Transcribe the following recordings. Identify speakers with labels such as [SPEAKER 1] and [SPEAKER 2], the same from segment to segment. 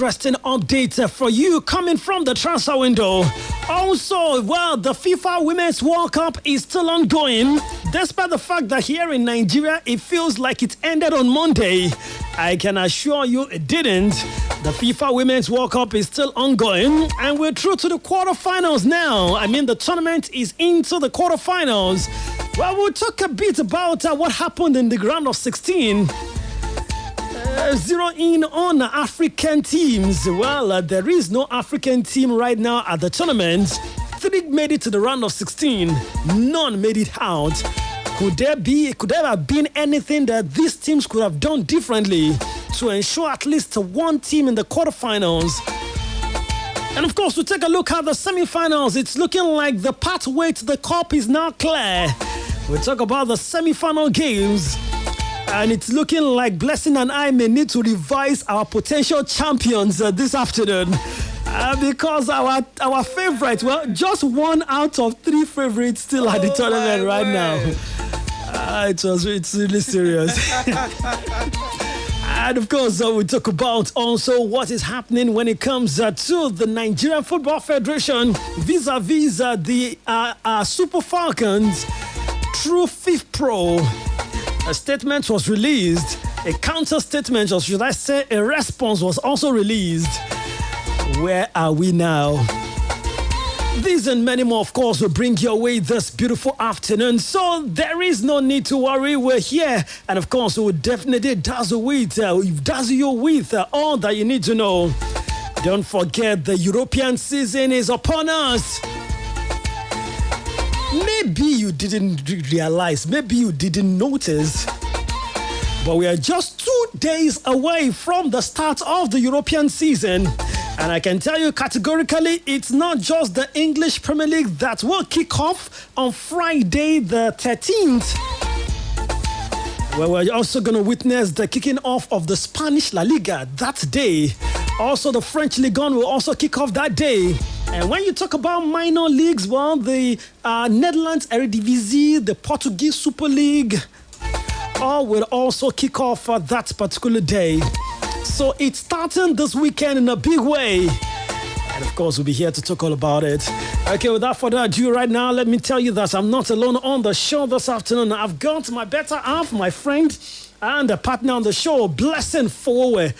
[SPEAKER 1] interesting update for you coming from the transfer window. Also, well, the FIFA Women's World Cup is still ongoing. Despite the fact that here in Nigeria, it feels like it ended on Monday, I can assure you it didn't. The FIFA Women's World Cup is still ongoing, and we're through to the quarterfinals now. I mean, the tournament is into the quarterfinals. Well, we'll talk a bit about what happened in the round of 16. Zero in on African teams. Well, there is no African team right now at the tournament. 3 made it to the round of 16. None made it out. Could there have been anything that these teams could have done differently to ensure at least one team in the quarterfinals? And of course, we'll take a look at the semifinals. It's looking like the pathway to the cup is now clear. We'll talk about the semifinal games. And it's looking like Blessing and I may need to revise our potential champions this afternoon. Because our favorite, well, just 1 out of 3 favorites still at the tournament right now. It's really serious. And of course, we'll talk about also what is happening when it comes to the Nigerian Football Federation vis-a-vis the Super Falcons through Fifth Pro. A statement was released, a counter statement, or should I say a response was also released. Where are we now? These and many more, of course, will bring your way this beautiful afternoon. So there is no need to worry. We're here. And of course, we will definitely dazzle you with all that you need to know. Don't forget, the European season is upon us. Maybe you didn't realize, maybe you didn't notice, but we are just 2 days away from the start of the European season. And I can tell you categorically, it's not just the English Premier League that will kick off on Friday the 13th. Well, we're also going to witness the kicking off of the Spanish La Liga that day. Also, the French Ligue 1 will also kick off that day. And when you talk about minor leagues, well, the Netherlands Eredivisie, the Portuguese Super League, all will also kick off that particular day. So it's starting this weekend in a big way. And of course, we'll be here to talk all about it. Okay, without further ado, right now, let me tell you that I'm not alone on the show this afternoon. I've got my better half, my friend, and a partner on the show, Blessing Fowowe,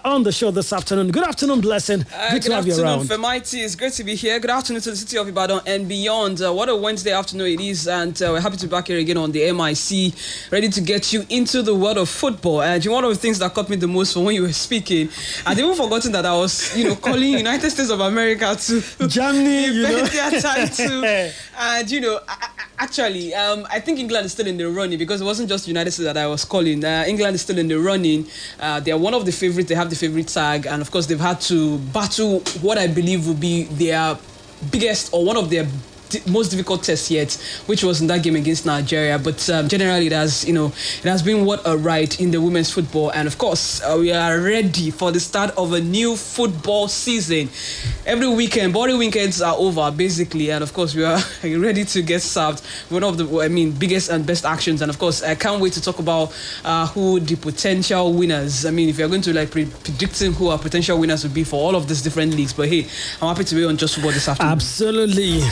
[SPEAKER 1] on the show this afternoon. Good afternoon, Blessing. Good to have you around.
[SPEAKER 2] Good afternoon, Femi. It's great to be here. Good afternoon to the city of Ibadan and beyond. What a Wednesday afternoon it is, and we're happy to be back here again on the MIC, ready to get you into the world of football. And one of the things that caught me the most from when you were speaking, I'd even forgotten that I was, calling United States of America to
[SPEAKER 1] Germany,
[SPEAKER 2] their title. And actually, I think England is still in the running, because it wasn't just United States that I was calling. England is still in the running. They are one of the favorites. They have the favorite tag, and of course, they've had to battle what I believe will be their biggest, or one of their most difficult test yet, which was in that game against Nigeria. But generally, it has been what a ride in the women's football. And of course, we are ready for the start of a new football season. Every weekend, boring weekends are over, basically. And of course, we are ready to get served one of the, biggest and best actions. And of course, I can't wait to talk about who the potential winners. If you're going to predicting who our potential winners will be for all of these different leagues. But hey, I'm happy to be on Just Football this afternoon.
[SPEAKER 1] Absolutely.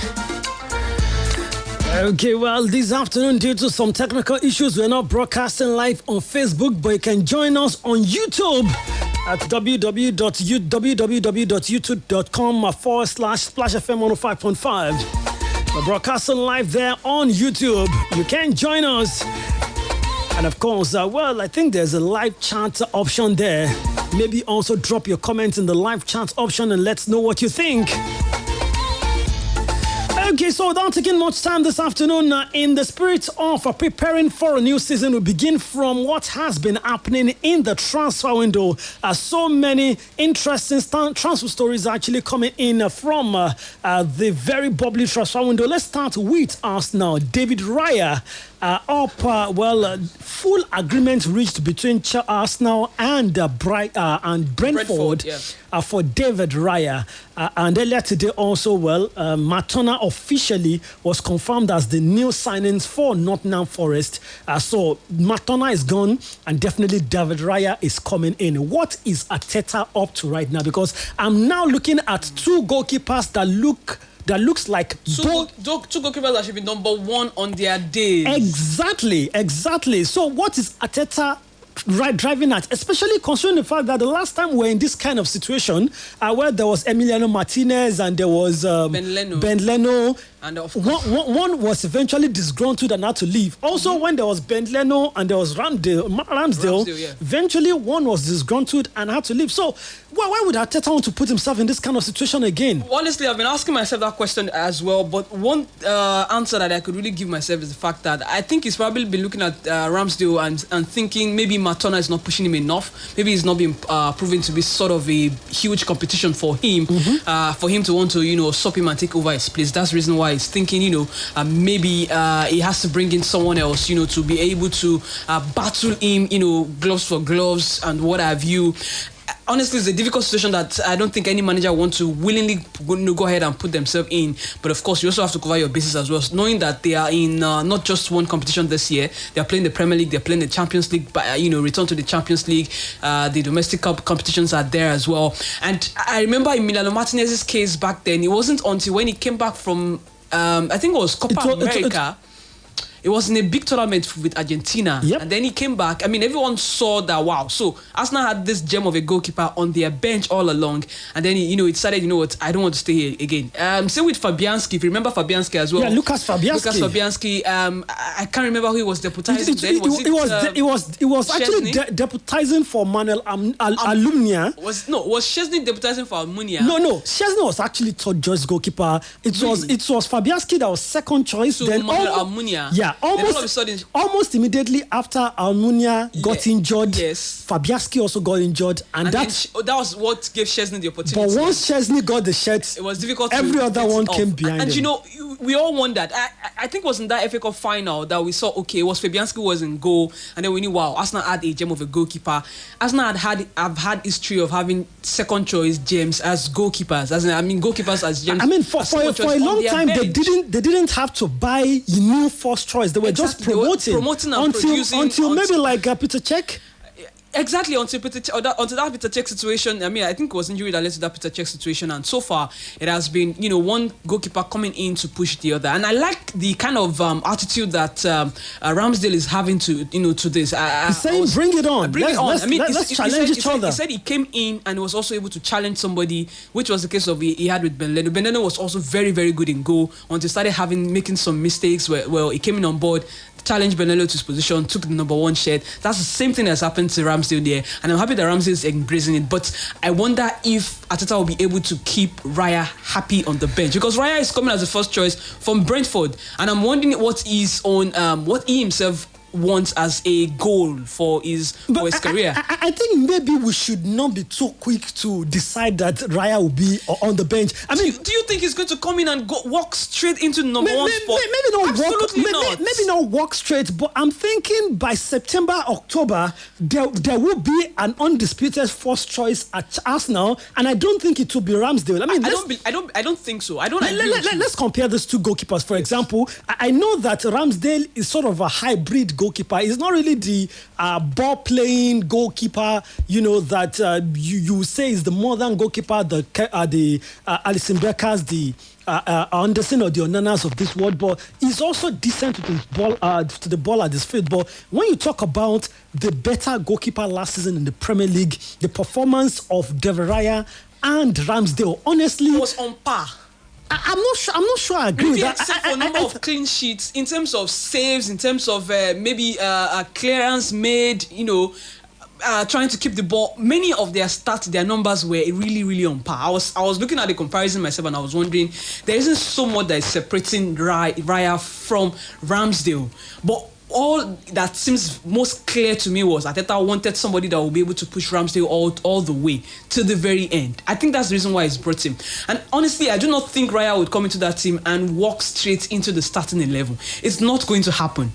[SPEAKER 1] Okay, well, this afternoon, due to some technical issues, we're not broadcasting live on Facebook, but you can join us on YouTube at www.youtube.com/SplashFM 105.5. We're broadcasting live there on YouTube. You can join us. And of course, I think there's a live chat option there. Maybe also drop your comments in the live chat option and let's know what you think. Okay, so without taking much time this afternoon, in the spirit of preparing for a new season, we begin from what has been happening in the transfer window. So many interesting transfer stories actually coming in from the very bubbly transfer window. Let's start with Arsenal. David Raya full agreement reached between Arsenal and Brentford.
[SPEAKER 2] Yeah.
[SPEAKER 1] For David Raya. And earlier today also, Matona officially was confirmed as the new signings for Nottingham Forest. So Matona is gone and definitely David Raya is coming in. What is Arteta up to right now? Because I'm now looking at two goalkeepers that looks like
[SPEAKER 2] two goalkeepers that should be number one on their days.
[SPEAKER 1] Exactly. So what is Arteta driving at, especially considering the fact that the last time we're in this kind of situation where there was Emiliano Martinez and there was Ben Leno, and one was eventually disgruntled and had to leave. Also, when there was Ben Leno and there was Ramsdale,
[SPEAKER 2] yeah.
[SPEAKER 1] Eventually one was disgruntled and had to leave. So why would Arteta want to put himself in this kind of situation again?
[SPEAKER 2] Honestly, I've been asking myself that question as well, but one answer that I could really give myself is the fact that I think he's probably been looking at Ramsdale and thinking maybe Matona is not pushing him enough. Maybe he's not been proven to be sort of a huge competition for him, for him to want to, stop him and take over his place. That's the reason why he's thinking, maybe he has to bring in someone else, to be able to battle him, gloves for gloves and what have you. Honestly, it's a difficult situation that I don't think any manager wants to willingly go ahead and put themselves in. But of course, you also have to cover your bases as well, knowing that they are in not just one competition this year. They are playing the Premier League, they're playing the Champions League, but return to the Champions League. The domestic cup competitions are there as well. And I remember in Emiliano Martinez's case back then, it wasn't until when he came back from, I think it was Copa America. It was in a big tournament with Argentina.
[SPEAKER 1] Yep.
[SPEAKER 2] And then he came back. I mean, everyone saw that, wow. So Arsenal had this gem of a goalkeeper on their bench all along. And then, he decided, what, I don't want to stay here again. Same with Fabianski. If you remember Fabianski as well.
[SPEAKER 1] Yeah, Lucas Fabianski.
[SPEAKER 2] I can't remember who he was deputizing then.
[SPEAKER 1] It was actually deputizing for Manuel Almunia.
[SPEAKER 2] Was Szczesny deputizing for Almunia?
[SPEAKER 1] No. Szczesny was actually third choice goalkeeper. It was Fabianski that was second choice.
[SPEAKER 2] So
[SPEAKER 1] then
[SPEAKER 2] Manuel Almunia.
[SPEAKER 1] Yeah. Almost immediately after Almunia got injured,
[SPEAKER 2] yes,
[SPEAKER 1] Fabianski also got injured, and that
[SPEAKER 2] was what gave Szczesny the opportunity.
[SPEAKER 1] But once Szczesny got the shirt,
[SPEAKER 2] it was difficult.
[SPEAKER 1] Every other one came behind him.
[SPEAKER 2] And we all wondered. I think it was in that FA Cup final that we saw. Okay, it was Fabianski was in goal, and then we knew, wow, Arsenal had a gem of a goalkeeper. Arsenal have had history of having second choice gems as goalkeepers. Goalkeepers as gems.
[SPEAKER 1] For a long time they didn't have to buy new first choice. They were just promoting and producing until maybe like Peter Cech.
[SPEAKER 2] Exactly, until that Peter Cech situation. I think it was injury that led to that Peter Cech situation, and so far it has been, one goalkeeper coming in to push the other. And I like the kind of attitude that Ramsdale is having to this.
[SPEAKER 1] He's saying, bring it on. Let's challenge each other.
[SPEAKER 2] He said he came in and was also able to challenge somebody, which was the case of he had with Ben Leno. Ben Leno was also very, very good in goal until he started making some mistakes where he came in on board, challenged Benelo to his position, took the number one shirt. That's the same thing that's happened to Ramsdale there, and I'm happy that Ramsdale is embracing it. But I wonder if Arteta will be able to keep Raya happy on the bench, because Raya is coming as the first choice from Brentford, and I'm wondering what he himself wants as a goal for his career.
[SPEAKER 1] I think maybe we should not be too quick to decide that Raya will be on the bench.
[SPEAKER 2] Do you think he's going to come in and walk straight into number one spot?
[SPEAKER 1] Maybe not walk straight, but I'm thinking by September, October, there will be an undisputed first choice at Arsenal, and I don't think it will be Ramsdale.
[SPEAKER 2] I don't think so.
[SPEAKER 1] Let's compare these two goalkeepers. For example, I know that Ramsdale is sort of a hybrid goalkeeper. He's not really the ball playing goalkeeper, that you say is the modern goalkeeper, the Alisson Beckers, the Anderson or the Onanas of this world, but he's also decent to his ball, to the ball at his feet. But when you talk about the better goalkeeper last season in the Premier League, the performance of David Raya and Ramsdale, honestly,
[SPEAKER 2] was on par.
[SPEAKER 1] I'm not sure I agree with that.
[SPEAKER 2] Except for number of clean sheets, in terms of saves, in terms of maybe a clearance made, trying to keep the ball. Many of their stats, their numbers were really, really on par. I was looking at the comparison myself, and I was wondering, there isn't so much that is separating Raya from Ramsdale, but all that seems most clear to me was Arteta wanted somebody that will be able to push Ramsdale all the way to the very end. I think that's the reason why he's brought him. And honestly, I do not think Raya would come into that team and walk straight into the starting 11. It's not going to happen.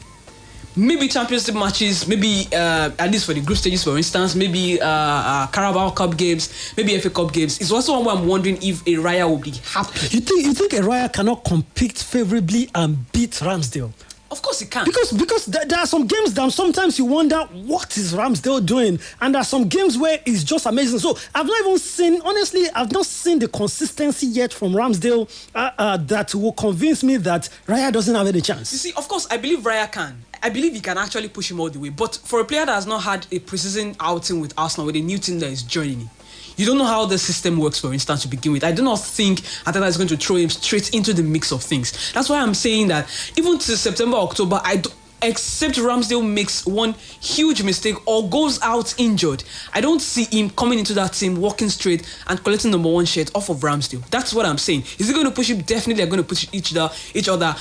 [SPEAKER 2] maybe Champions League matches, maybe at least for the group stages, for instance, maybe Carabao Cup games, maybe FA Cup games. It's also one where I'm wondering if a Raya will be happy.
[SPEAKER 1] You think a Raya cannot compete favorably and beat Ramsdale?
[SPEAKER 2] Of course he can.
[SPEAKER 1] Because there are some games that sometimes you wonder, what is Ramsdale doing? And there are some games where it's just amazing. So I've not seen the consistency yet from Ramsdale that will convince me that Raya doesn't have any chance.
[SPEAKER 2] You see, of course, I believe Raya can. I believe he can actually push him all the way. But for a player that has not had a preseason outing with Arsenal, with a new team that is joining, you don't know how the system works, for instance, to begin with. I do not think Arteta is going to throw him straight into the mix of things. That's why I'm saying that even to September, October, except Ramsdale makes one huge mistake or goes out injured, I don't see him coming into that team, walking straight and collecting number one shirt off of Ramsdale. That's what I'm saying. Is he going to push him? Definitely they're going to push each other.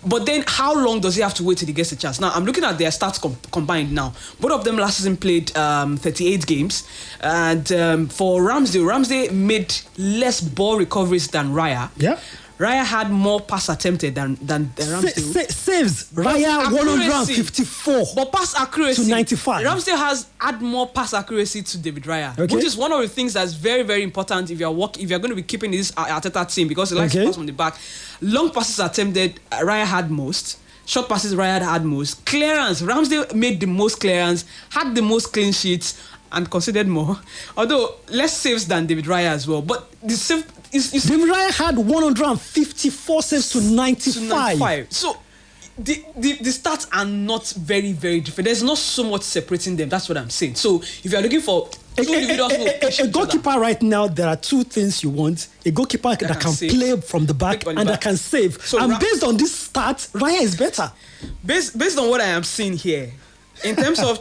[SPEAKER 2] But then how long does he have to wait till he gets a chance? Now, I'm looking at their stats combined now. Both of them last season played 38 games. And for Ramsdale made less ball recoveries than Raya.
[SPEAKER 1] Yeah.
[SPEAKER 2] Raya had more pass attempted than Ramsdale.
[SPEAKER 1] Saves Raya 154.
[SPEAKER 2] But pass accuracy
[SPEAKER 1] to 95.
[SPEAKER 2] Ramsdale has had more pass accuracy to David Raya,
[SPEAKER 1] okay,
[SPEAKER 2] which is one of the things that's very, very important if you're going to be keeping this Arteta team, because he likes to pass from the back. Long passes attempted, Raya had most. Short passes, Raya had most. Clearance, Ramsdale made the most clearance, had the most clean sheets, and conceded more. Although less saves than David Raya as well. But the save
[SPEAKER 1] David Raya had 154 saves to 95.
[SPEAKER 2] So the stats are not very, very different. There's not so much separating them. That's what I'm saying. So if you're looking for
[SPEAKER 1] a goalkeeper right now, there are two things you want: a goalkeeper that can play from the back and that can save. So and based on this stats, Raya is better.
[SPEAKER 2] Based on what I am seeing here, in terms of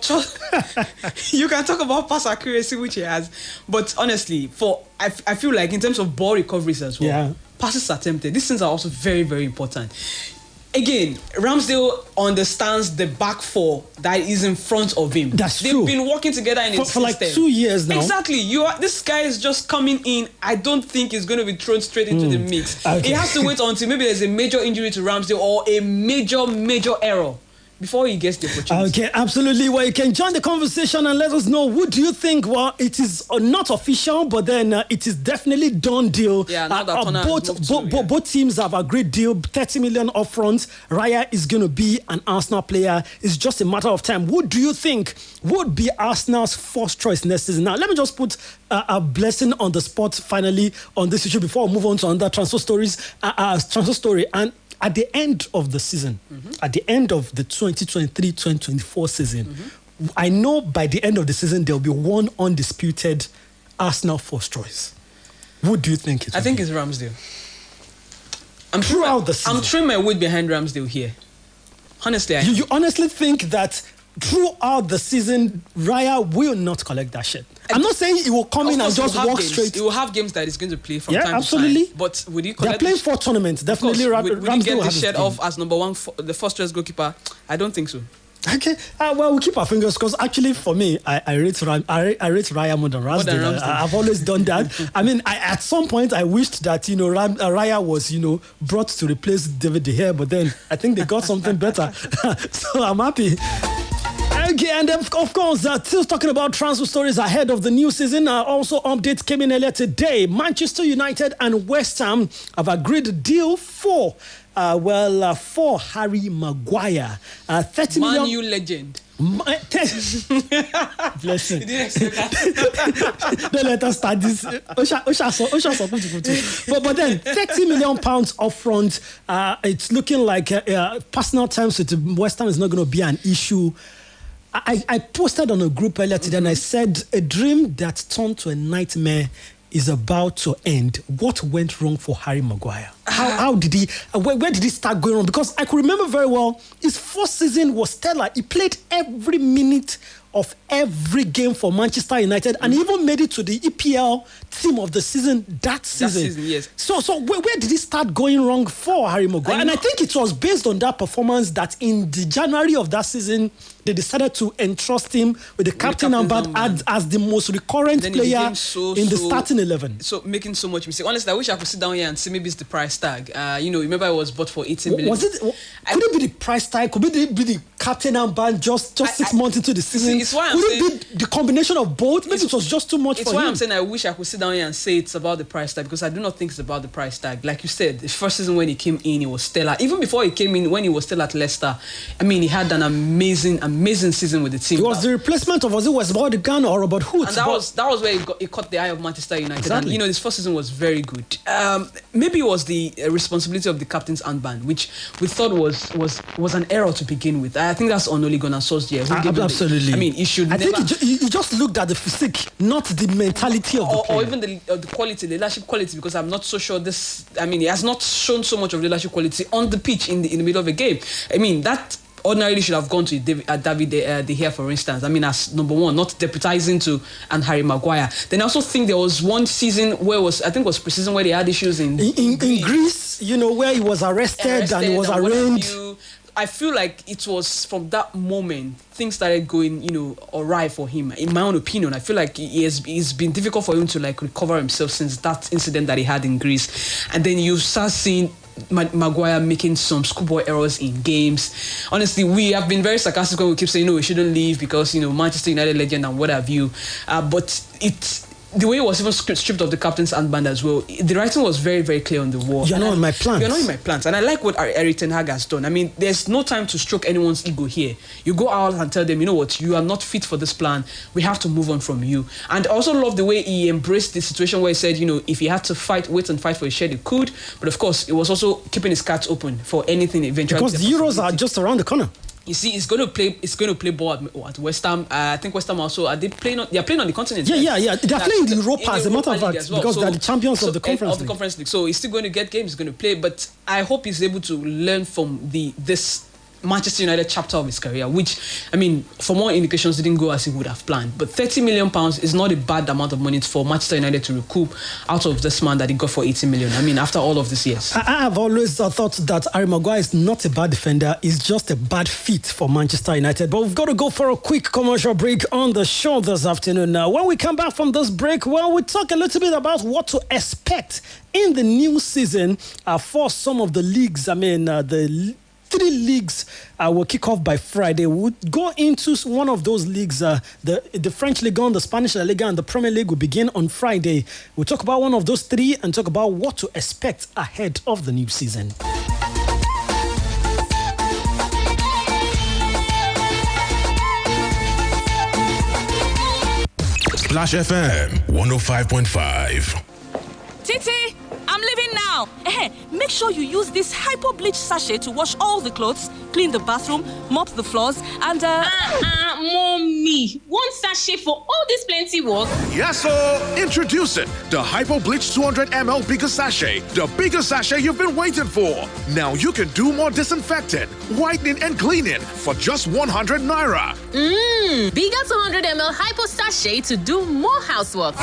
[SPEAKER 2] you can talk about pass accuracy, which he has, but honestly, I feel like in terms of ball recoveries as well, passes attempted, these things are also very, very important. Again, Ramsdale understands the back four that is in front of him.
[SPEAKER 1] That's
[SPEAKER 2] They've
[SPEAKER 1] true.
[SPEAKER 2] been working together in his
[SPEAKER 1] for like 2 years now.
[SPEAKER 2] Exactly. This guy is just coming in. I don't think he's going to be thrown straight into the mix.
[SPEAKER 1] Okay.
[SPEAKER 2] He has to wait until maybe there's a major injury to Ramsdale or a major error before he gets the opportunity.
[SPEAKER 1] Okay, absolutely. Well, you can join the conversation and let us know, who do you think, well, it is not official, but then it is definitely done deal.
[SPEAKER 2] Yeah, now that
[SPEAKER 1] both teams have agreed deal, 30 million upfront. Raya is going to be an Arsenal player. It's just a matter of time. Who do you think would be Arsenal's first choice next season? Now, let me just put a blessing on the spot finally on this issue before we move on to another transfer story. And at the end of the season, at the end of the 2023-2024 season, I know by the end of the season, there will be one undisputed Arsenal first choice. What do you think it is?
[SPEAKER 2] I think it's Ramsdale.
[SPEAKER 1] Throughout the season.
[SPEAKER 2] I'm throwing my weight behind Ramsdale here. Honestly,
[SPEAKER 1] You honestly think that throughout the season, Raya will not collect that shit? I'm not saying he will come in and just walk straight.
[SPEAKER 2] He will have games that he's going to play from time
[SPEAKER 1] absolutely.
[SPEAKER 2] to time. But would he collect?
[SPEAKER 1] They're playing 4 tournaments. Definitely,
[SPEAKER 2] would he get the shirt
[SPEAKER 1] off
[SPEAKER 2] off as number one, the first choice goalkeeper? I don't think so.
[SPEAKER 1] Okay, well, we'll keep our fingers, because actually for me, I rate Raya more than Ramsdale. I've always done that. I mean, at some point I wished that Raya was brought to replace David De Gea, but then I think they got something better, so I'm happy. Okay, and of course, still talking about transfer stories ahead of the new season. Also, updates came in earlier today. Manchester United and West Ham have agreed a deal for Harry Maguire. 30 million.
[SPEAKER 2] Man U legend.
[SPEAKER 1] Blessing. Don't let us start this. But then 30 million pounds upfront. It's looking like personal terms with West Ham is not going to be an issue. I posted on a group earlier today and I said a dream that turned to a nightmare is about to end. What went wrong for Harry Maguire? How did he? Where did he start going wrong? Because I could remember very well his first season was stellar. He played every minute of every game for Manchester United and even made it to the EPL team of the season that season.
[SPEAKER 2] Yes.
[SPEAKER 1] So where did it start going wrong for Harry Maguire? And I think it was based on that performance that in the January of that season, they decided to entrust him with the captain armband as the most recurrent player in the starting 11.
[SPEAKER 2] So making so much mistake. Honestly, I wish I could sit down here and say maybe it's the price price tag. Remember it was bought for 18 million.
[SPEAKER 1] Was it? Could it be the price tag? Could it be the captain and band just 6 months into the season?
[SPEAKER 2] It's why
[SPEAKER 1] could it be the combination of both? Maybe it was just too much for him.
[SPEAKER 2] It's why I'm saying I wish I could sit down here and say it's about the price tag, because I do not think it's about the price tag. Like you said, the first season when he came in, he was stellar. Even before he came in, when he was still at Leicester, he had an amazing season with the team.
[SPEAKER 1] It was the replacement of, was it Westbrook or Robert Hood?
[SPEAKER 2] And that was where he caught the eye of Manchester United.
[SPEAKER 1] Exactly.
[SPEAKER 2] And, his first season was very good. Maybe it was the responsibility of the captain's armband, which we thought was an error to begin with. I think that's on Ole Gunnar Solskjaer.
[SPEAKER 1] Absolutely.
[SPEAKER 2] He should.
[SPEAKER 1] I think he just looked at the physique, not the mentality of the player.
[SPEAKER 2] Or even the quality, the leadership quality, because I'm not so sure he has not shown so much of leadership quality on the pitch in the middle of a game. That ordinarily should have gone to David De Gea, for instance. As number one, not deputizing to and Harry Maguire. Then I also think there was one season where it was pre-season where they had issues in
[SPEAKER 1] Greece, where he was arrested and he was arraigned.
[SPEAKER 2] I feel like it was from that moment things started going, awry for him. In my own opinion, I feel like it's been difficult for him to recover himself since that incident that he had in Greece. And then you start seeing Maguire making some schoolboy errors in games. Honestly, we have been very sarcastic when we keep saying, no, he shouldn't leave because, Manchester United legend and what have you. But the way it was even stripped of the captain's armband as well, the writing was very, very clear on the wall.
[SPEAKER 1] You're not in my plans.
[SPEAKER 2] You're not in my plans. And I like what Erik ten Hag has done. There's no time to stroke anyone's ego here. You go out and tell them, you know what, you are not fit for this plan. We have to move on from you. And I also love the way he embraced the situation where he said, if he had to wait and fight for his share, he could. But of course, it was also keeping his cards open for anything eventually.
[SPEAKER 1] Because the Euros are just around the corner.
[SPEAKER 2] You see, it's going to play ball at West Ham. I think West Ham also they are playing on the continent.
[SPEAKER 1] Yeah. They're playing the Europa as a matter of fact, because they're the champions of the Conference League.
[SPEAKER 2] So he's still going to get games. He's going to play, but I hope he's able to learn from this Manchester United chapter of his career, which, from all indications, didn't go as he would have planned. But £30 million is not a bad amount of money for Manchester United to recoup out of this man that he got for 80 million. After all of these years.
[SPEAKER 1] I have always thought that Harry Maguire is not a bad defender. He's just a bad fit for Manchester United. But we've got to go for a quick commercial break on the show this afternoon. Now, when we come back from this break, we'll talk a little bit about what to expect in the new season for some of the leagues. The 3 leagues will kick off by Friday. We'll go into one of those leagues. The French Ligue 1, the Spanish La Liga, and the Premier League will begin on Friday. We'll talk about one of those 3 and talk about what to expect ahead of the new season.
[SPEAKER 3] Splash FM 105.5.
[SPEAKER 4] Titi, I'm leaving now. Make sure you use this hypo bleach sachet to wash all the clothes, clean the bathroom, mop the floors, and
[SPEAKER 5] Mommy, one sachet for all this plenty work?
[SPEAKER 3] Yes, sir. Introducing the Hypo Bleach 200 ml bigger sachet. The bigger sachet you've been waiting for. Now you can do more disinfecting, whitening, and cleaning for just 100 naira.
[SPEAKER 5] Bigger 200 ml hypo sachet to do more housework.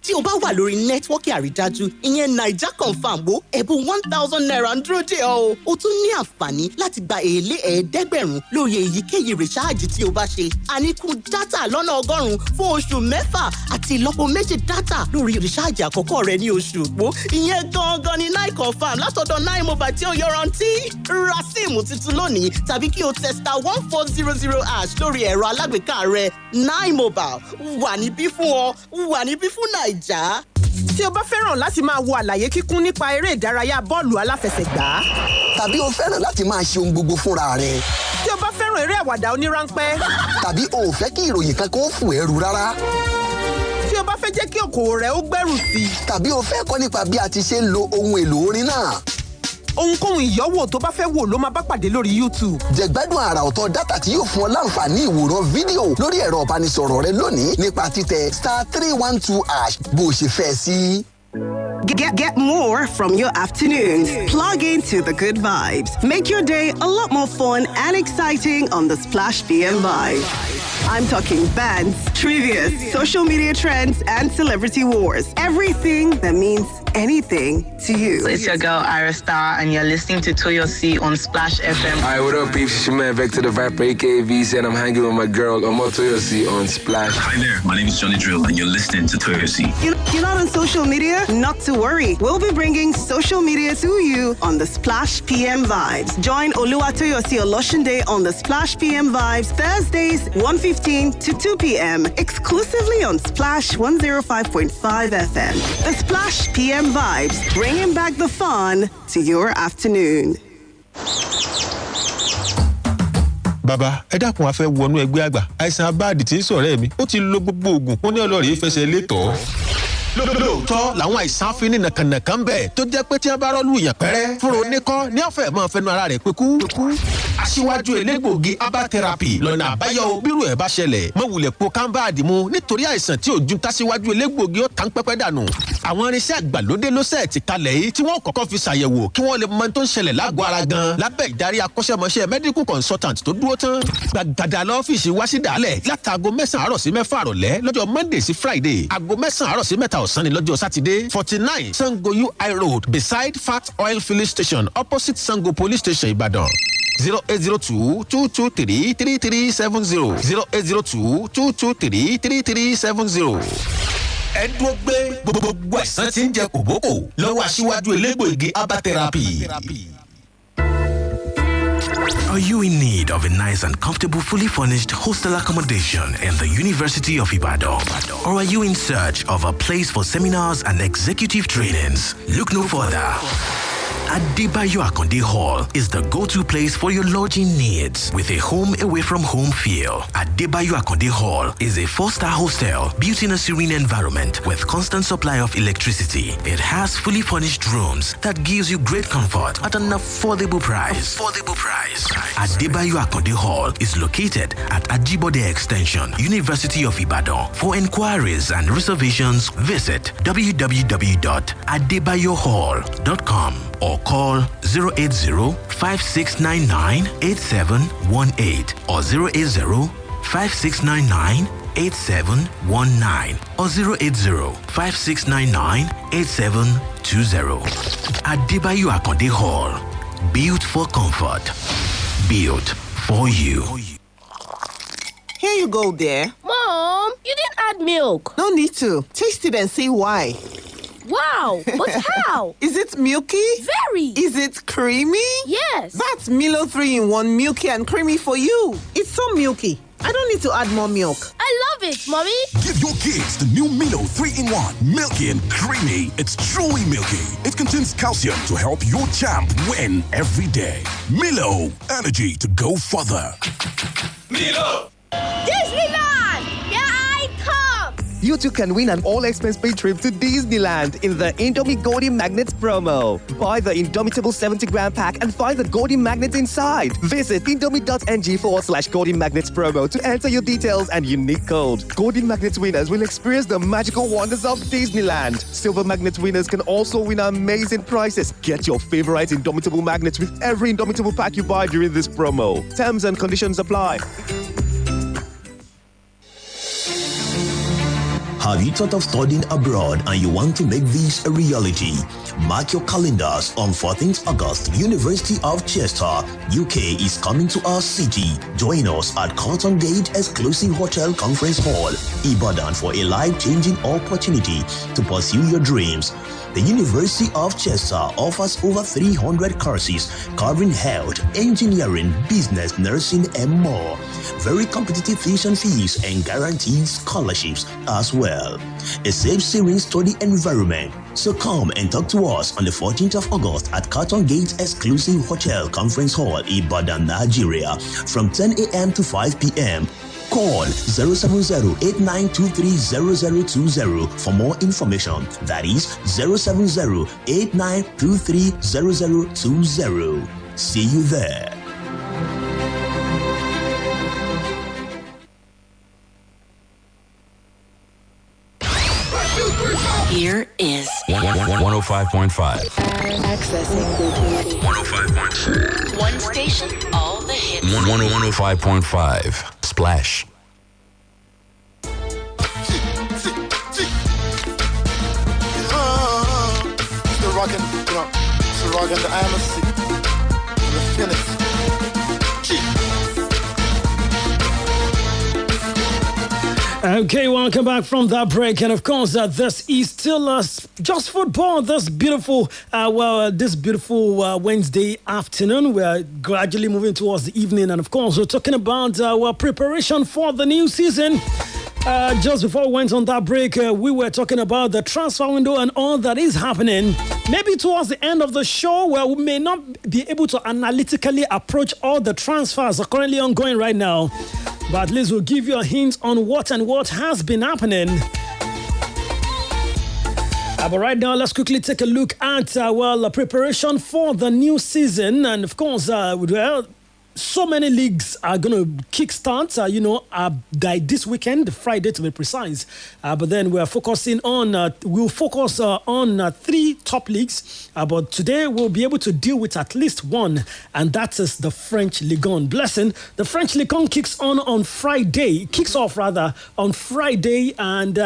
[SPEAKER 6] Tí o bá wà lórí nẹ́tíwọ́ọ̀kì àrídájú, ìyẹn Naija Confirm wo ẹ̀bùn 1,000 naira ń dúró dè ọ́. O tún ní àǹfààní láti gba èlé ẹ̀ẹ́dẹ́gbẹ̀rún lórí èyíkéyìí rìsáàjì tí o bá ṣe. Àníkún dátà lọ́nà 100 fún oṣù 6 àti ìlọ́po méjì dátà lórí rìsáàjì àkọ́kọ́ rẹ ní oṣù Ògbó. Ìyẹn gangan ni Naija Confirm látọ̀dọ̀ Nine Mobile tí ó yọrantí. Ra síìmù tuntun lónìí tàbí kí o tẹ *1400# lórí ẹ̀rọ alágbèéká rẹ. Nine Mobile wà níbí fún ọ, wà níbí fún Naija.
[SPEAKER 7] Tí o bá fẹ́ràn láti máa wo àlàyé kíkún nípa eré ìdárayá bọ́ọ̀lù aláfẹsẹ̀gbá.
[SPEAKER 8] Tàbí o fẹ́ràn láti máa ṣe ohun gbogbo fúnra rẹ.
[SPEAKER 7] Tí o bá fẹ́ràn eré àwàdà oníránpẹ́.
[SPEAKER 8] Tàbí o ò fẹ́ kí ìròyìn kan kó fò ẹrù rárá.
[SPEAKER 7] Tí o bá fẹ́ jẹ́ kí okòwò rẹ ó gbèrú sí i.
[SPEAKER 8] Tàbí o fẹ́ kọ́ nípa bí a ti ṣe ń lo ohun èlò orin náà.
[SPEAKER 7] Ohunkóhun ìyọ́wò tó bá fẹ́ wò ló máa bá pàdé lórí YouTube.
[SPEAKER 8] Jẹ̀gbádùn àrà ọ̀tọ̀ dátà tí yóò fún ọ láǹfààní ìwòran fídíò lórí ẹ̀rọ ìbánisọ̀rọ̀ rẹ lónìí nípa títẹ̀ *312# bó ṣe fẹ́ sí.
[SPEAKER 9] Get more from your afternoons. Plug into the good vibes. Make your day a lot more fun and exciting on the Splash FM Vibe. I'm talking bands, trivia, social media trends, and celebrity wars. Everything that means anything to you.
[SPEAKER 10] So it's your girl, Ira Star, and you're listening to Toyosi on Splash FM.
[SPEAKER 11] Hi, what up, peeps? It's your man, Vector the Rapper, aka VC, and I'm hanging with my girl, Omo Toyosi, on Splash.
[SPEAKER 12] Hi there, my name is Johnny Drill, and you're listening to Toyosi.
[SPEAKER 9] You're not on social media? Not to worry. We'll be bringing social media to you on the Splash PM Vibes. Join Oluwatoyosi Oloshunde on the Splash PM Vibes Thursdays, 1:15 to 2 p.m. exclusively on Splash 105.5 FM. The Splash PM Vibes, bringing back the fun to your afternoon.
[SPEAKER 13] Bàbá, ẹ dákun a fẹ́ wọnú ẹgbẹ́ àgbà. Àìsàn abáàdì tí ń ṣọ̀rẹ́ mi. Ó ti lo gbogbo oògùn. Ó ní ọlọ́rìí fẹsẹ̀ létọ̀ọ́. Lóòótọ́ làwọn àìsàn afínní nàkànàkàn bẹ̀ tó jẹ́ pé tí wọ́n bá rọ́ọ̀lù yàn pẹ́rẹ́ fúnra oníkọ́ ní ọ̀fẹ́ máa fẹnu ara rẹ̀ pẹ́kú. Aṣíwájú elégbòogi herbal therapy lọ́nà àbáyọ bírú ẹ̀ bá ṣẹlẹ̀ mọ́ wulẹ̀ po kámbáàdì mu nítorí àìsàn tí òjú tásíwájú elégbòogi ó tán pẹ́pẹ́ dànù. Àwọn irinṣẹ́ àgbàlódé ló sẹ̀ ti kalẹ̀ yìí tí wọ́n kọ́kọ́ fi ṣàyẹ̀wò kí wọ́n lè mọ tó ń ṣẹlẹ̀ lágọ̀ọ́ ara gan lábẹ́ ìdarí akọ́ṣẹ́mọṣẹ́ medical consultant tó dúró tán. Gbàgàdà lọ́fíìsì wá sí dàálẹ̀ látàgò 9 àárọ̀ sí 4 àrọ̀lẹ́ lọ́jọ́ Monday sí Friday, àgò 9 àárọ̀ sí 3 ọ̀sán ni lọ́jọ́ Saturday. 49 Sango UI Road beside Fat Oil Filling Station opposite Sango Police Station Ibadan. 0802-223-3370 0802-223-3370. Ẹ dúró gbé gbogbo ẹ̀sán tí ń jẹ kòbókò lọ́wọ́ aṣíwájú elégbòogi herbal therapy.
[SPEAKER 14] Are you in need of a nice and comfortable, fully furnished hostel accommodation in the University of Ibadan? Or are you in search of a place for seminars and executive trainings? Look no further. Adebayo Akonde Hall is the go-to place for your lodging needs with a home away from home feel. Adebayo Akonde Hall is a 4-star hostel built in a serene environment with constant supply of electricity. It has fully furnished rooms that gives you great comfort at an affordable price. Adebayo Akonde Hall is located at Ajibode Extension, University of Ibadan. For inquiries and reservations, visit www.adebayohall.com or call 080-5699-8718 or 080-5699-8719 or 080-5699-8720. Adebayo Akonde Hall. Built for comfort. Built for you.
[SPEAKER 7] Here you go, dear.
[SPEAKER 15] Mom, you didn't add milk.
[SPEAKER 7] No need to. Taste it and see why.
[SPEAKER 15] Wow, but how?
[SPEAKER 7] Is it milky?
[SPEAKER 15] Very.
[SPEAKER 7] Is it creamy?
[SPEAKER 15] Yes.
[SPEAKER 7] That's Milo 3-in-1 milky and creamy for you. It's so milky. I don't need to add more milk.
[SPEAKER 15] I love it, Mommy.
[SPEAKER 16] Give your kids the new Milo 3-in-1, milky and creamy. It's truly milky. It contains calcium to help your champ win every day. Milo, energy to go further.
[SPEAKER 17] Milo!
[SPEAKER 15] Disneyland! Here I come!
[SPEAKER 18] You too can win an all-expense-paid trip to Disneyland in the Indomie Golden Magnets promo. Buy the Indomitable 70-gram pack and find the Golden Magnets inside. Visit indomie.ng/Golden Magnets promo to enter your details and unique code. Golden Magnets winners will experience the magical wonders of Disneyland. Silver Magnets winners can also win amazing prizes. Get your favorite Indomitable Magnets with every Indomitable pack you buy during this promo. Terms and conditions apply.
[SPEAKER 19] Have you thought of studying abroad and you want to make this a reality? Mark your calendars on 14th August. University of Chester, UK is coming to our city. Join us at Cotton Gate Exclusive Hotel Conference Hall, Ibadan, for a life-changing opportunity to pursue your dreams. The University of Chester offers over 300 courses covering health, engineering, business, nursing, and more. Very competitive tuition fees and guaranteed scholarships as well. A safe, serene study environment. So come and talk to us on the 14th of August at Carton Gate Exclusive Hotel Conference Hall, Ibadan, Nigeria, from 10 a.m. to 5 p.m. Call 070-8923-0020 for more information. That is 070-8923-0020. See you there.
[SPEAKER 20] Here is
[SPEAKER 21] 105.5.
[SPEAKER 20] Accessing
[SPEAKER 21] 105.5.
[SPEAKER 20] one station, all the hits.
[SPEAKER 21] 105.5. Splash.
[SPEAKER 2] to rock in the IMC. Let's finish.
[SPEAKER 1] Okay, welcome back from that break, and of course, this is still just football. This beautiful, Wednesday afternoon. We're gradually moving towards the evening, and of course, we're talking about our preparation for the new season. Just before we went on that break, we were talking about the transfer window and all that is happening. Maybe towards the end of the show, where we may not be able to analytically approach all the transfers that are currently ongoing right now, but at least we'll give you a hint on what has been happening. But right now, let's quickly take a look at preparation for the new season, and of course, so many leagues are going to kickstart, this weekend, Friday to be precise. But then we'll focus on 3 top leagues. But today we'll be able to deal with at least one, and that is the French Ligue 1. Blessing, the French Ligue 1 kicks off on Friday, and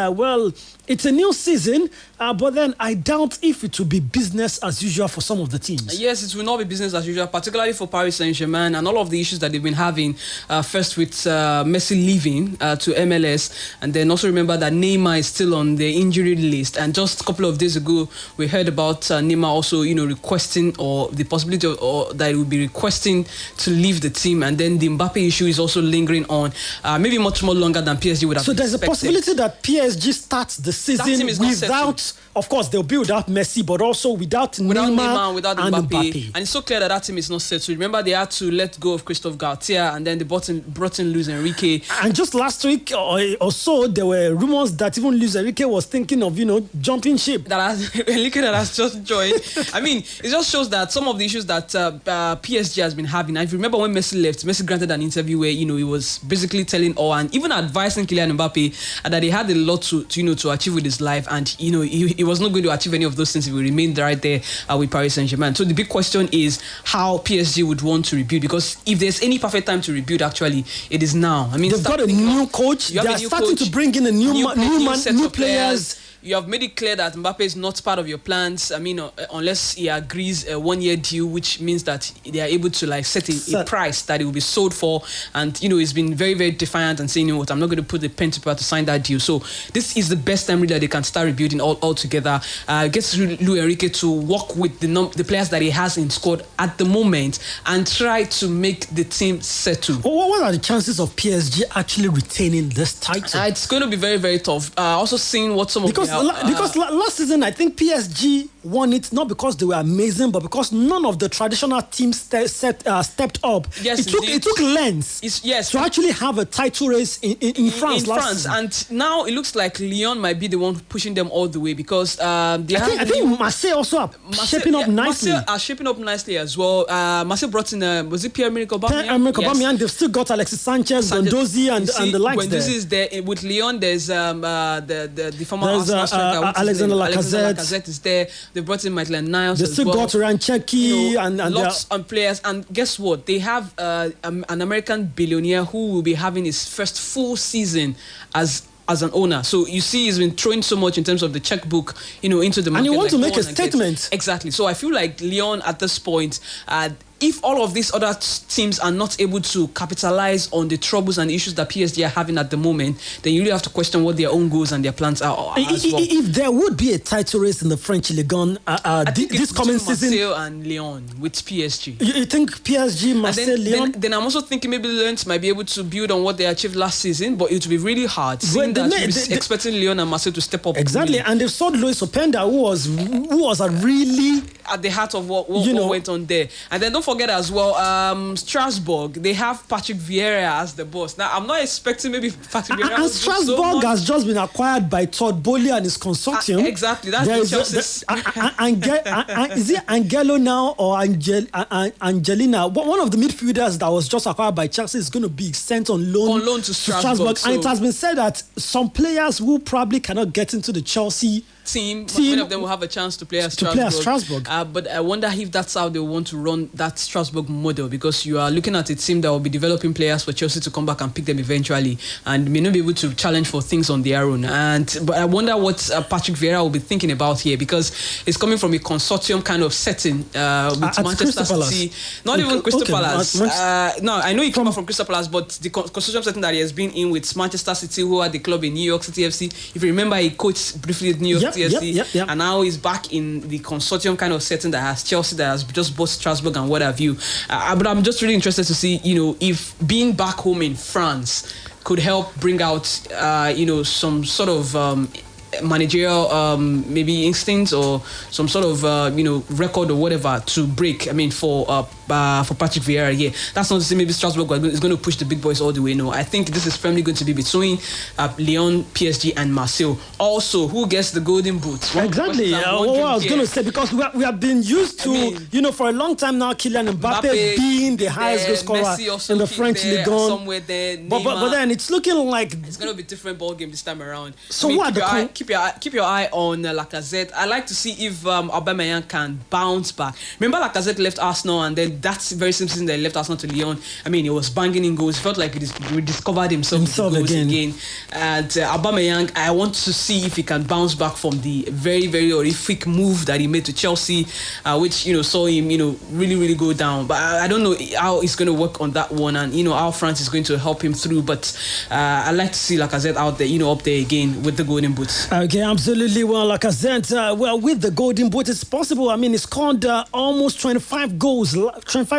[SPEAKER 1] it's a new season, but then I doubt if it will be business as usual for some of the teams.
[SPEAKER 22] Yes, it will not be business as usual, particularly for Paris Saint-Germain and all of the issues that they've been having, first with Messi leaving to MLS, and then also remember that Neymar is still on the injury list. And just a couple of days ago, we heard about Neymar also, requesting, or the possibility or that he will be requesting to leave the team. And then the Mbappe issue is also lingering on, maybe much more longer than PSG would have expected. So
[SPEAKER 1] there's a possibility that PSG starts the season without, of course, they'll be without Messi, but also without Neymar,
[SPEAKER 22] without Mbappe. And it's so clear that team is not set. So remember, they had to let go of Christophe Galtier, and then they brought in Luis Enrique.
[SPEAKER 1] And just last week or so, there were rumors that even Luis Enrique was thinking of, jumping ship.
[SPEAKER 22] Enrique that has just joined. I mean, it just shows that some of the issues that PSG has been having. And if you remember when Messi left, Messi granted an interview where, he was basically telling and even advising Kylian Mbappe that he had a lot to achieve with his life, and he was not going to achieve any of those things if he remained right there with Paris Saint-Germain. So the big question is how PSG would want to rebuild, because if there's any perfect time to rebuild, actually, it is now. I mean,
[SPEAKER 1] they've got a new coach. They are starting to bring in new players.
[SPEAKER 22] You have made it clear that Mbappe is not part of your plans. I mean, unless he agrees a 1-year deal, which means that they are able to set a price that it will be sold for. And he's been very, very defiant and saying, I'm not going to put the pen to paper to sign that deal. So this is the best time really that they can start rebuilding all together. Gets Luis Enrique to work with the players that he has in squad at the moment and try to make the team settle.
[SPEAKER 1] What are the chances of PSG actually retaining this title?
[SPEAKER 22] It's going to be very, very tough. Also seeing what some of
[SPEAKER 1] because last season, I think PSG won it not because they were amazing, but because none of the traditional teams stepped up.
[SPEAKER 22] Yes,
[SPEAKER 1] it took lengths to actually have a title race in France last season.
[SPEAKER 22] And now it looks like Lyon might be the one pushing them all the way, because I
[SPEAKER 1] think Marseille also are shaping up nicely.
[SPEAKER 22] Marseille are shaping up nicely as well. Marseille brought in, was it Pierre-Emerick Aubameyang?
[SPEAKER 1] Pierre-Emerick Aubameyang. They've still got Alexis Sanchez, Guendouzi, and the likes there.
[SPEAKER 22] Guendouzi is there. With Lyon, there's the former Arsenal striker,
[SPEAKER 1] Alexander Lacazette
[SPEAKER 22] is there. They brought in Maitland Niles.
[SPEAKER 1] They still got Rancheki and
[SPEAKER 22] lots of players. And guess what? They have an American billionaire who will be having his first full season as an owner. So you see, he's been throwing so much in terms of the checkbook, into the market.
[SPEAKER 1] And you want to make a statement.
[SPEAKER 22] Exactly. So I feel like Lyon at this point, if all of these other teams are not able to capitalize on the troubles and issues that PSG are having at the moment, then you really have to question what their own goals and their plans are as well.
[SPEAKER 1] If there would be a title race in the French Ligue 1 this coming season,
[SPEAKER 22] Marseille and Lyon with PSG.
[SPEAKER 1] You think PSG, Marseille, Lyon?
[SPEAKER 22] Then I'm also thinking maybe Lyon might be able to build on what they achieved last season, but it will be really hard seeing that expecting Lyon and Marseille to step up.
[SPEAKER 1] Exactly,
[SPEAKER 22] really.
[SPEAKER 1] And they sold Lois Openda, who was a really
[SPEAKER 22] at the heart of what went on there. And then don't forget as well, Strasbourg, they have Patrick Vieira as the boss. Now, I'm not expecting maybe Patrick Vieira.
[SPEAKER 1] And Strasbourg has just been acquired by Todd Bowley and his consortium.
[SPEAKER 22] Exactly, that's the Chelsea's.
[SPEAKER 1] Is it Angelo now or Angelina? One of the midfielders that was just acquired by Chelsea is going to be sent on loan
[SPEAKER 22] to Strasbourg.
[SPEAKER 1] And it has been said that some players who probably cannot get into the Chelsea
[SPEAKER 22] team. Many of them will have a chance to play at Strasbourg. But I wonder if that's how they want to run that Strasbourg model, because you are looking at a team that will be developing players for Chelsea to come back and pick them eventually, and may not be able to challenge for things on their own. But I wonder what Patrick Vieira will be thinking about here, because it's coming from a consortium kind of setting with Manchester City. Not even Crystal Palace. No, I know he came from Crystal Palace, but the consortium setting that he has been in with Manchester City, who are the club in New York City FC. If you remember, he coached briefly at New York City FC, and now he's back in the consortium kind of setting that has Chelsea, that has just bought Strasbourg and what have you. But I'm just really interested to see, if being back home in France could help bring out, some sort of managerial maybe instincts, or some sort of record or whatever to break. I mean, for Patrick Vieira here, that's not to say maybe Strasbourg is going to push the big boys all the way. No, I think this is firmly going to be between Lyon, PSG, and Marseille. Also, who gets the golden boot?
[SPEAKER 1] Exactly. I was going to say, because we have been used to, for a long time now, Kylian Mbappe being the highest goal scorer in the French Ligue 1.
[SPEAKER 22] Somewhere there,
[SPEAKER 1] but then it's looking like
[SPEAKER 22] it's going to be a different ball game this time around.
[SPEAKER 1] So
[SPEAKER 22] keep your eye on Lacazette. I like to see if Aubameyang can bounce back. Remember, Lacazette left Arsenal, and then that's very same season that he left Arsenal to Lyon. I mean, he was banging in goals. He felt like he rediscovered himself again. And Aubameyang, I want to see if he can bounce back from the very, very horrific move that he made to Chelsea, which saw him really, really go down. But I don't know how he's going to work on that one, and how France is going to help him through. But I like to see Lacazette out there, up there again with the golden boots.
[SPEAKER 1] Okay, absolutely. Well, Lacazette, with the golden boot, it's possible. I mean, he scored almost 25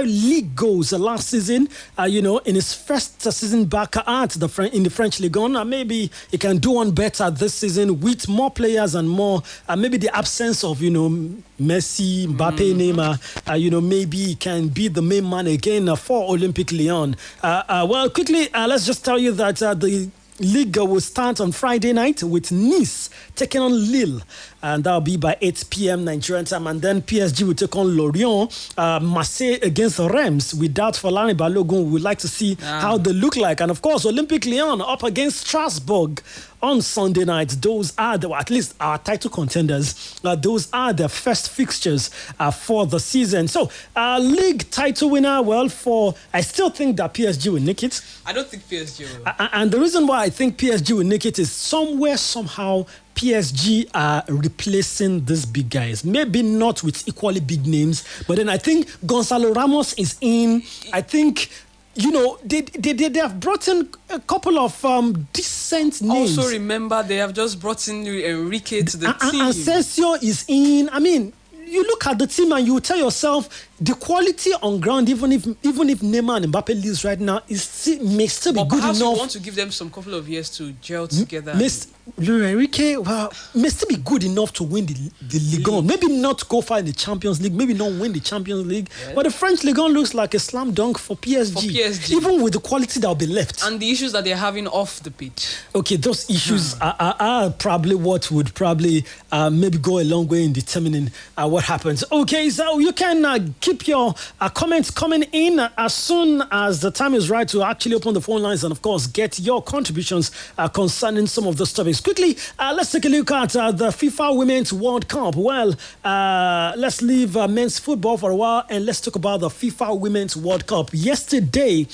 [SPEAKER 1] league goals last season. In his first season back at in the French Ligue 1. Maybe he can do one better this season with more players and more. Maybe the absence of Messi, Mbappe, Neymar. Maybe he can be the main man again for Olympique Lyon. Well, quickly, let's just tell you that the League will start on Friday night with Nice taking on Lille, and that'll be by 8 p.m. Nigerian time. And then PSG will take on Lorient, Marseille against Reims. Without Falani Balogun, we would like to see how they look like. And of course, Olympique Lyon up against Strasbourg on Sunday night. Those are at least our title contenders. Those are the first fixtures for the season. So, league title winner, I still think that PSG will nick it.
[SPEAKER 22] I don't think PSG will.
[SPEAKER 1] And the reason why I think PSG will nick it is somehow, PSG are replacing these big guys. Maybe not with equally big names, but then I think Gonzalo Ramos is in. I think they have brought in a couple of decent names.
[SPEAKER 22] Also, remember, they have just brought in Enrique to the team.
[SPEAKER 1] Asensio is in. I mean, you look at the team and you tell yourself the quality on ground, even if Neymar and Mbappe leaves right now, may still be good enough.
[SPEAKER 22] You want to give them some couple of years to gel together.
[SPEAKER 1] Enrique, may still be good enough to win the Ligue 1. Maybe not go far in the Champions League, maybe not win the Champions League. Yeah. But the French Ligue 1 looks like a slam dunk for PSG. Even with the quality that will be left.
[SPEAKER 22] And the issues that they're having off the pitch.
[SPEAKER 1] Okay, those issues are probably what would maybe go a long way in determining what happens. Okay, so you can keep your comments coming in as soon as the time is right to actually open the phone lines and, of course, get your contributions concerning some of those topics. Quickly, let's take a look at the FIFA Women's World Cup. Well, let's leave men's football for a while and let's talk about the FIFA Women's World Cup. Yesterday,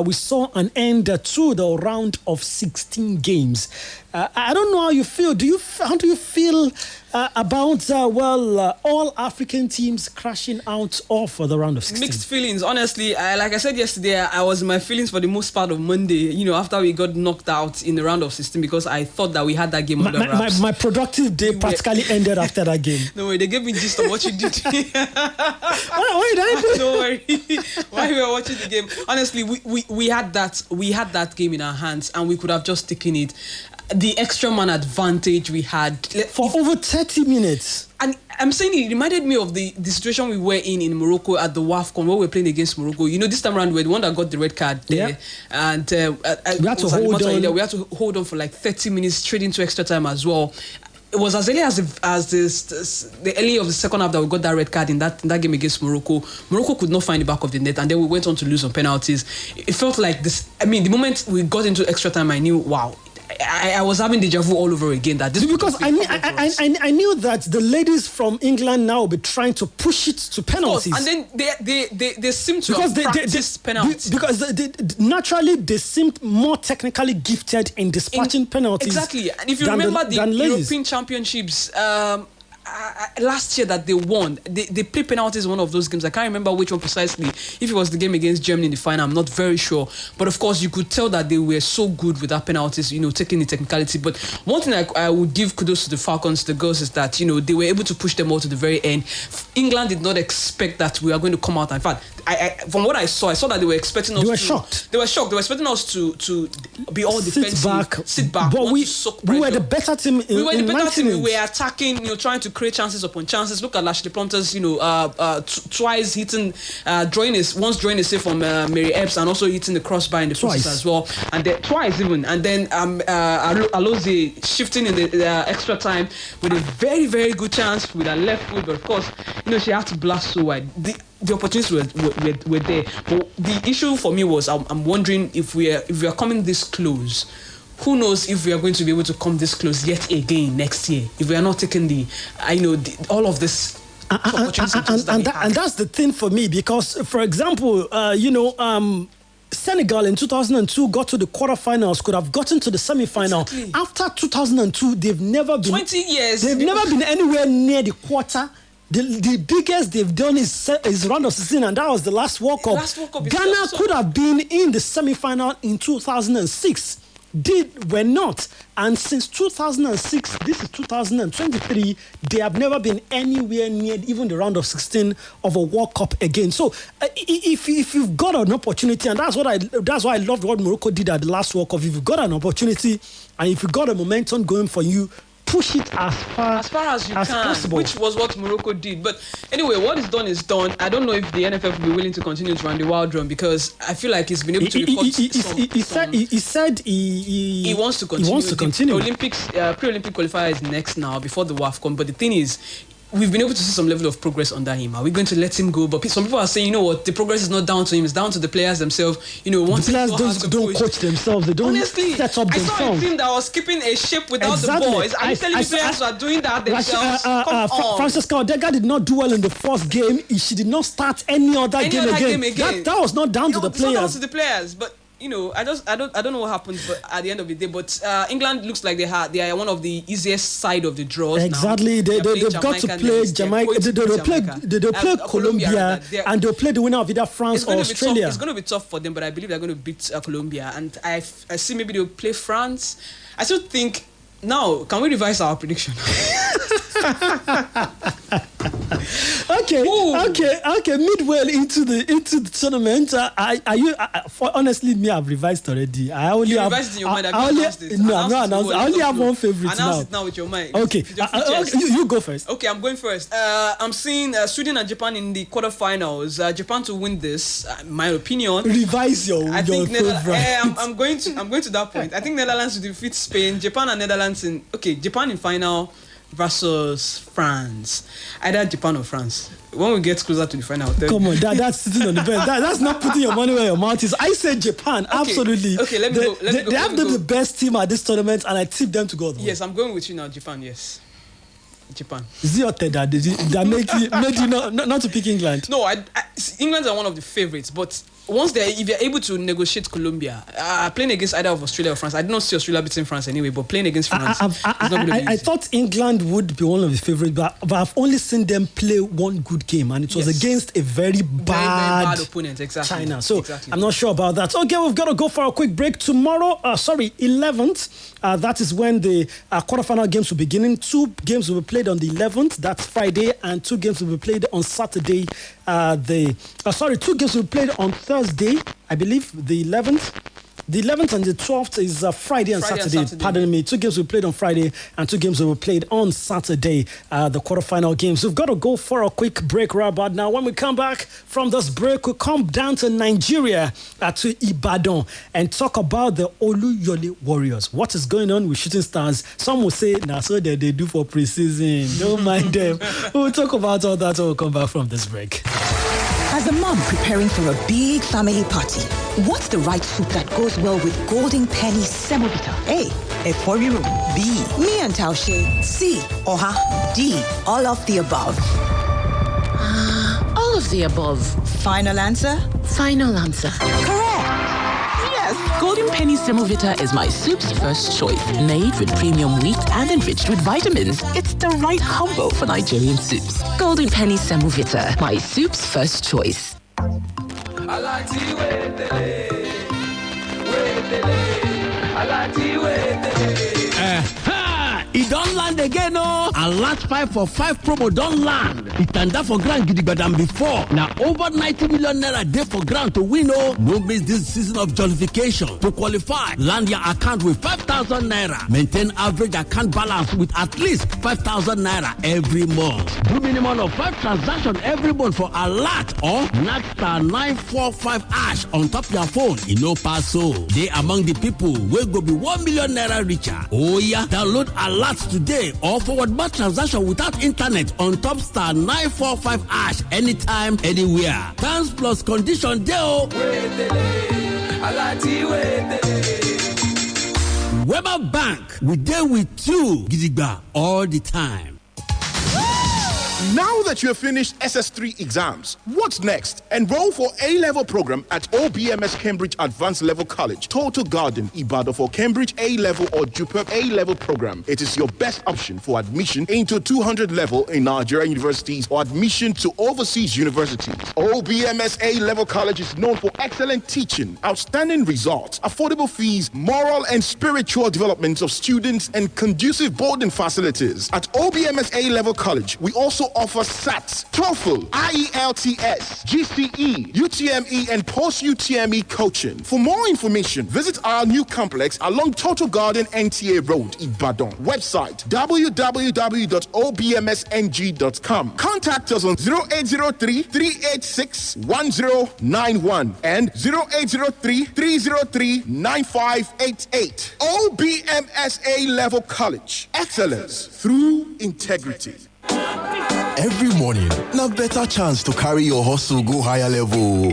[SPEAKER 1] we saw an end to the round of 16 games. I don't know how you feel. How do you feel about all African teams crashing out of the round of 16?
[SPEAKER 22] Mixed feelings, honestly. Like I said yesterday, I was in my feelings for the most part of Monday. After we got knocked out in the round of 16, because I thought that we had that game under wraps.
[SPEAKER 1] My productive day practically ended after that game.
[SPEAKER 22] No way, they gave me gist of what you did.
[SPEAKER 1] Wait,
[SPEAKER 22] don't worry. While we were watching the game, honestly, we had that game in our hands, and we could have just taken it. The extra man advantage we had
[SPEAKER 1] for over 30 minutes.
[SPEAKER 22] And I'm saying it reminded me of the situation we were in Morocco at the WAFCON, where we were playing against Morocco. This time around, we're the one that got the red card there. Yeah. And we had to hold on. We had to hold on for like 30 minutes straight into extra time as well. It was as early as the early of the second half that we got that red card in that game against Morocco. Morocco could not find the back of the net, and then we went on to lose on penalties. It felt like this. I mean, the moment we got into extra time, I knew, wow, I was having deja vu all over again. That this
[SPEAKER 1] because I knew that the ladies from England now will be trying to push it to penalties.
[SPEAKER 22] And then they seem to have practiced penalties.
[SPEAKER 1] Because naturally they seemed more technically gifted in dispatching penalties.
[SPEAKER 22] Exactly. And if you remember the European Championships, last year that they won, they played penalties in one of those games. I can't remember which one precisely. If it was the game against Germany in the final, I'm not very sure. But of course, you could tell that they were so good with that penalties, taking the technicality. But one thing I would give kudos to the Falcons, the girls, is that, they were able to push them all to the very end. England did not expect that we are going to come out. In fact, from what I saw that they were expecting us to...
[SPEAKER 1] shocked.
[SPEAKER 22] They were shocked. They were expecting us to be all defensive. Sit back.
[SPEAKER 1] But we were the better team in 90 minutes.
[SPEAKER 22] We were attacking, trying to create chances upon chances. Look at Lashley Plumter's, twice hitting, drawing a save from Mary Epps, and also hitting the crossbar in the post as well. And then twice even. And then Alozie shifting in the extra time with a very, very good chance with her left foot. But of course, she had to blast so wide. The opportunities were there. But the issue for me was I'm wondering if we are coming this close. Who knows if we are going to be able to come this close yet again next year? If we are not taking all of this opportunities
[SPEAKER 1] and that's the thing for me, because for example, Senegal in 2002 got to the quarterfinals, could have gotten to the semi-final. Exactly. After 2002, they've never been
[SPEAKER 22] 20 years.
[SPEAKER 1] They've never been anywhere near the quarter. The biggest they've done is round of 16, and that was the last World Cup. Ghana could have been in the semi-final in 2006. Were not, and since 2006, this is 2023, they have never been anywhere near even the round of 16 of a World Cup again. So if you've got an opportunity, and that's why I loved what Morocco did at the last World Cup. If you've got an opportunity and if you've got a momentum going for you, push it as far
[SPEAKER 22] as you can,
[SPEAKER 1] possible.
[SPEAKER 22] Which was what Morocco did. But anyway, what is done is done. I don't know if the NFF will be willing to continue to run the wild drum, because I feel like he's been able to report
[SPEAKER 1] he said he
[SPEAKER 22] wants to continue.
[SPEAKER 1] He wants to continue.
[SPEAKER 22] Olympics, pre-Olympic qualifier is next now before the WAFCON. But the thing is, we've been able to see some level of progress under him. Are we going to let him go? But some people are saying, the progress is not down to him. It's down to the players themselves.
[SPEAKER 1] The players don't coach themselves. They don't set up themselves.
[SPEAKER 22] I saw a team that was keeping a ship without the boys. Are you telling me players are doing that themselves?
[SPEAKER 1] Francesca Odega did not do well in the first game. She did not start any other game again. That was not down to the players.
[SPEAKER 22] Not down to the players, but. I don't know what happened, but at the end of the day, but England looks like they are one of the easiest side of the draws.
[SPEAKER 1] Exactly,
[SPEAKER 22] now.
[SPEAKER 1] They've got to play Jamaica. They'll play Colombia, and they'll play the winner of either France or Australia.
[SPEAKER 22] It's going to be tough for them, but I believe they're going to beat Colombia, and I see maybe they'll play France. I still think. Now, can we revise our prediction?
[SPEAKER 1] Okay. Midway into the tournament, honestly, me, I've revised already. I only
[SPEAKER 22] revised in your mind.
[SPEAKER 1] I only have one favorite now.
[SPEAKER 22] Announce it now with your mind.
[SPEAKER 1] Okay, you go first.
[SPEAKER 22] Okay, I'm going first. I'm seeing Sweden and Japan in the quarterfinals. Japan to win this, my opinion.
[SPEAKER 1] Revise your favorite.
[SPEAKER 22] I'm going to that point. I think Netherlands will defeat Spain. Japan and Netherlands Japan in final versus France. Either Japan or France. When we get closer to the final,
[SPEAKER 1] come on, that's sitting on the bench. That's not putting your money where your mouth is. I said Japan, absolutely.
[SPEAKER 22] Okay, let me go.
[SPEAKER 1] They have the best team at this tournament, and I tip them to go.
[SPEAKER 22] Yes, I'm going with you now. Japan, yes. Japan.
[SPEAKER 1] Is it your that made you not to pick England?
[SPEAKER 22] No, England are one of the favorites, but if you're able to negotiate Colombia, playing against either of Australia or France, I did not see Australia beating France anyway, but playing against France,
[SPEAKER 1] I thought England would be one of the favorites, but I've only seen them play one good game, and it was against a very bad
[SPEAKER 22] opponent, exactly.
[SPEAKER 1] China. So I'm not sure about that. Okay, we've got to go for a quick break. Tomorrow, 11th, that is when the quarterfinal games will begin. 2 games will be played on the 11th, that's Friday, and 2 games will be played on Saturday. 2 games will be played on Thursday, I believe, the 11th. The 11th and the 12th is Friday and Saturday. Pardon me. 2 games will be played on Friday and 2 games will be played on Saturday, the quarterfinal games. We've got to go for a quick break right about now. When we come back from this break, we'll come down to Nigeria, to Ibadan, and talk about the Oluyole Warriors. What is going on with Shooting Stars? Some will say, that's what they do for preseason. Don't mind them. We'll talk about all that when we come back from this break.
[SPEAKER 3] As a mom preparing for a big family party, what's the right soup that goes well with Golden Penny Semovita? A. Eforiru. B. Mian Taushe. C. Oha. D. All of the above.
[SPEAKER 5] All of the above.
[SPEAKER 3] Final answer?
[SPEAKER 5] Final answer.
[SPEAKER 3] Correct.
[SPEAKER 4] Yes, Golden Penny Semovita is my soup's first choice. Made with premium wheat and enriched with vitamins. It's the right combo for Nigerian soups. Golden Penny Semovita, my soup's first choice.
[SPEAKER 23] It don't land again, no. A last 5 for 5 promo don't land. It turned out for grand gidigba than before. Now over 90 million naira day for grand to win, oh. No miss this season of jollification. To qualify, land your account with 5,000 naira. Maintain average account balance with at least 5,000 naira every month. Do minimum of 5 transactions every month for a lot or not star 945 hash on top your phone. You know, pass so. They among the people will go be 1 million naira richer. Oh yeah, download a lot today or forward more transaction without internet on top star 945 hash anytime, anywhere. Thanks plus condition deo. Weber Bank, we deal with you, Gidigba, all the time.
[SPEAKER 24] Now that you have finished SS3 exams, what's next? Enroll for A-level program at OBMS Cambridge Advanced Level College, Total Garden, Ibadan for Cambridge A-level or Jupiter A-level program. It is your best option for admission into 200 level in Nigerian universities or admission to overseas universities. OBMS A-level college is known for excellent teaching, outstanding results, affordable fees, moral and spiritual development of students, and conducive boarding facilities. At OBMS A-level college, we also offer SATs, TOEFL, IELTS, GCE, UTME, and post-UTME coaching. For more information, visit our new complex along Total Garden NTA Road, Ibadan. Website, www.obmsng.com. Contact us on 0803-386-1091 and 0803-303-9588. OBMS A-Level College. Excellence through integrity.
[SPEAKER 25] Every morning, now better chance to carry your hustle go higher level.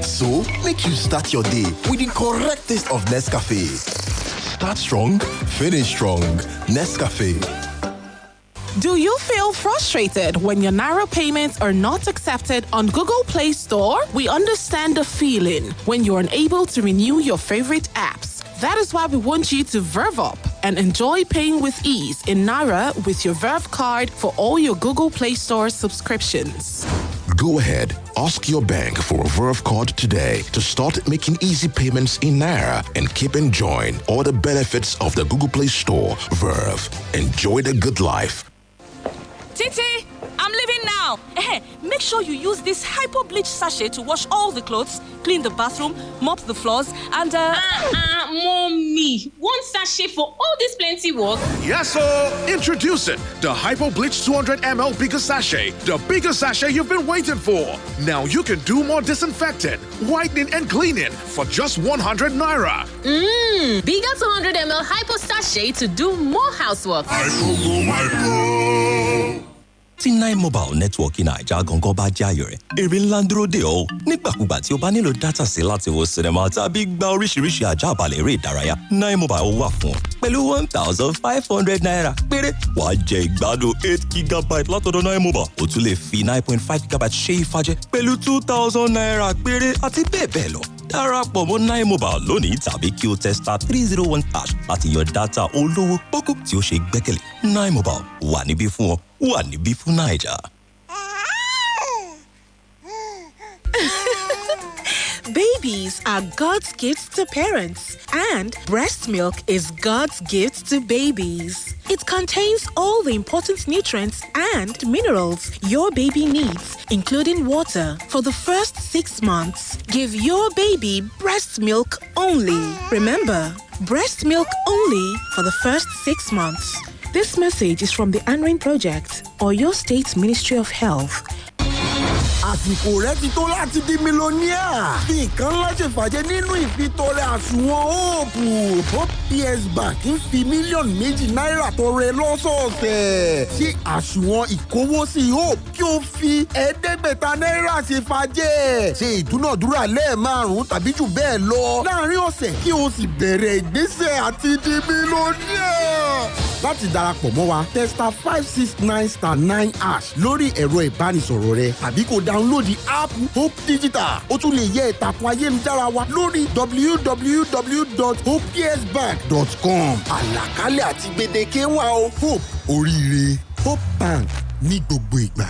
[SPEAKER 25] So, make you start your day with the correct taste of Nescafe. Start strong, finish strong. Nescafe.
[SPEAKER 26] Do you feel frustrated when your Naira payments are not accepted on Google Play Store? We understand the feeling when you're unable to renew your favorite apps. That is why we want you to Verve up and enjoy paying with ease in Naira with your Verve card for all your Google Play Store subscriptions.
[SPEAKER 27] Go ahead, ask your bank for a Verve card today to start making easy payments in Naira and keep enjoying all the benefits of the Google Play Store. Verve, enjoy the good life.
[SPEAKER 28] Titi, I'm leaving now. Make sure you use this hypo bleach sachet to wash all the clothes, clean the bathroom, mop the floors, and
[SPEAKER 5] Mommy, one sachet for all this plenty work?
[SPEAKER 29] Yes, sir. Introducing the Hypo Bleach 200 ml bigger sachet. The bigger sachet you've been waiting for. Now you can do more disinfecting, whitening, and cleaning for just 100 naira.
[SPEAKER 5] Bigger 200 ml hypo sachet to do more housework.
[SPEAKER 19] tí Nine Mobile Network Naija gangan bá jẹ́ àyò rẹ̀, èrè ńlá ń dúró dè ọ́. Nígbàkúgbà tí o bá nílò dátà sí láti wo sinimá tàbí gba oríṣiríṣi àjàbalẹ̀ eré ìdárayá, Nine Mobile wà fún ọ. Pẹ̀lú 1,500 naira péré, wàá jẹ ìgbádùn 8 gigabyte látọ̀dọ̀ Nine Mobile. O tún lè fi 9.5 gigabyte ṣe ìfàjẹ pẹ̀lú 2,000 naira péré àti bẹ́ẹ̀ bẹ́ẹ̀ lọ. Darapọ̀ mọ́ Nine Mobile lónìí tàbí kí o tẹ star 301 hash láti yan dátà olówó pọ́kú tí o ṣe gbẹ́kẹ̀lé. Nine Mobile wà níbí fún ọ, wà níbí fún Naija.
[SPEAKER 30] Babies are God's gifts to parents, and breast milk is God's gift to babies. It contains all the important nutrients and minerals your baby needs, including water, for the first 6 months. Give your baby breast milk only. Remember, breast milk only for the first 6 months. This message is from the Anrin Project or your state's Ministry of Health.
[SPEAKER 6] àsìkò rẹ ti tó láti di mílíọ̀nìà. Bí nǹkan ńlá ṣe fàjẹ́ nínú ìfitọrẹ àsùnwọ̀n Hope PS Bank ń fi mílíọ̀nù méjì náírà tọrẹ lọ́sọ̀ọ̀sẹ̀ sí àsùnwọ̀n ìkówósí Hope kí o fi ẹ̀ẹ́dẹ́gbẹ̀ta náírà ṣe fàjẹ́. Ṣe ìdúnàdúrà lẹ́ẹ̀márùn-ún tàbí jù bẹ́ẹ̀ lọ láàrin ọ̀sẹ̀ kí o sì bẹ̀rẹ̀ ìgbésẹ̀ àti di mílíọ̀nìà. Láti darapọ̀ mọ́ wa, tẹ *569*9# lórí ẹ̀rọ ìbánisọ̀rọ̀ rẹ tàbí kó dáńlódì app Hope Digital. Ó tún lè yẹ ìtàkùn ayélujára wa lórí www.hopepsbank.com. Àlàkalẹ̀ àti gbèdéke wà o. Hope oríire. Hope Bank ní gbogbo ìgbà.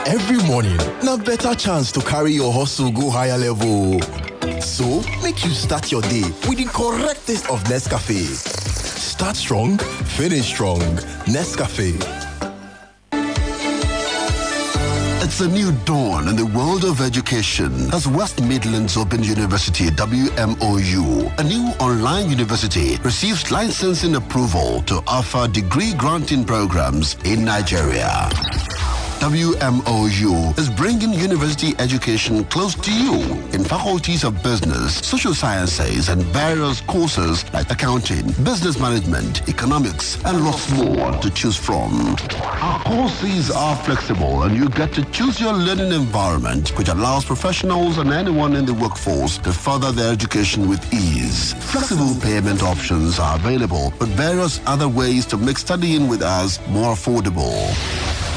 [SPEAKER 25] Every morning, na better chance to carry your hustle go higher level. So, make you start your day with the correct taste of Nescafe. Start strong, finish strong. Nescafe.
[SPEAKER 7] It's a new dawn in the world of education as West Midlands Open University, WMOU, a new online university, receives licensing approval to offer degree granting programs in Nigeria. WMOU is bringing university education close to you in faculties of business, social sciences, and various courses like accounting, business management, economics, and lots more to choose from. Our courses are flexible and you get to choose your learning environment, which allows professionals and anyone in the workforce to further their education with ease. Flexible payment options are available, with various other ways to make studying with us more affordable.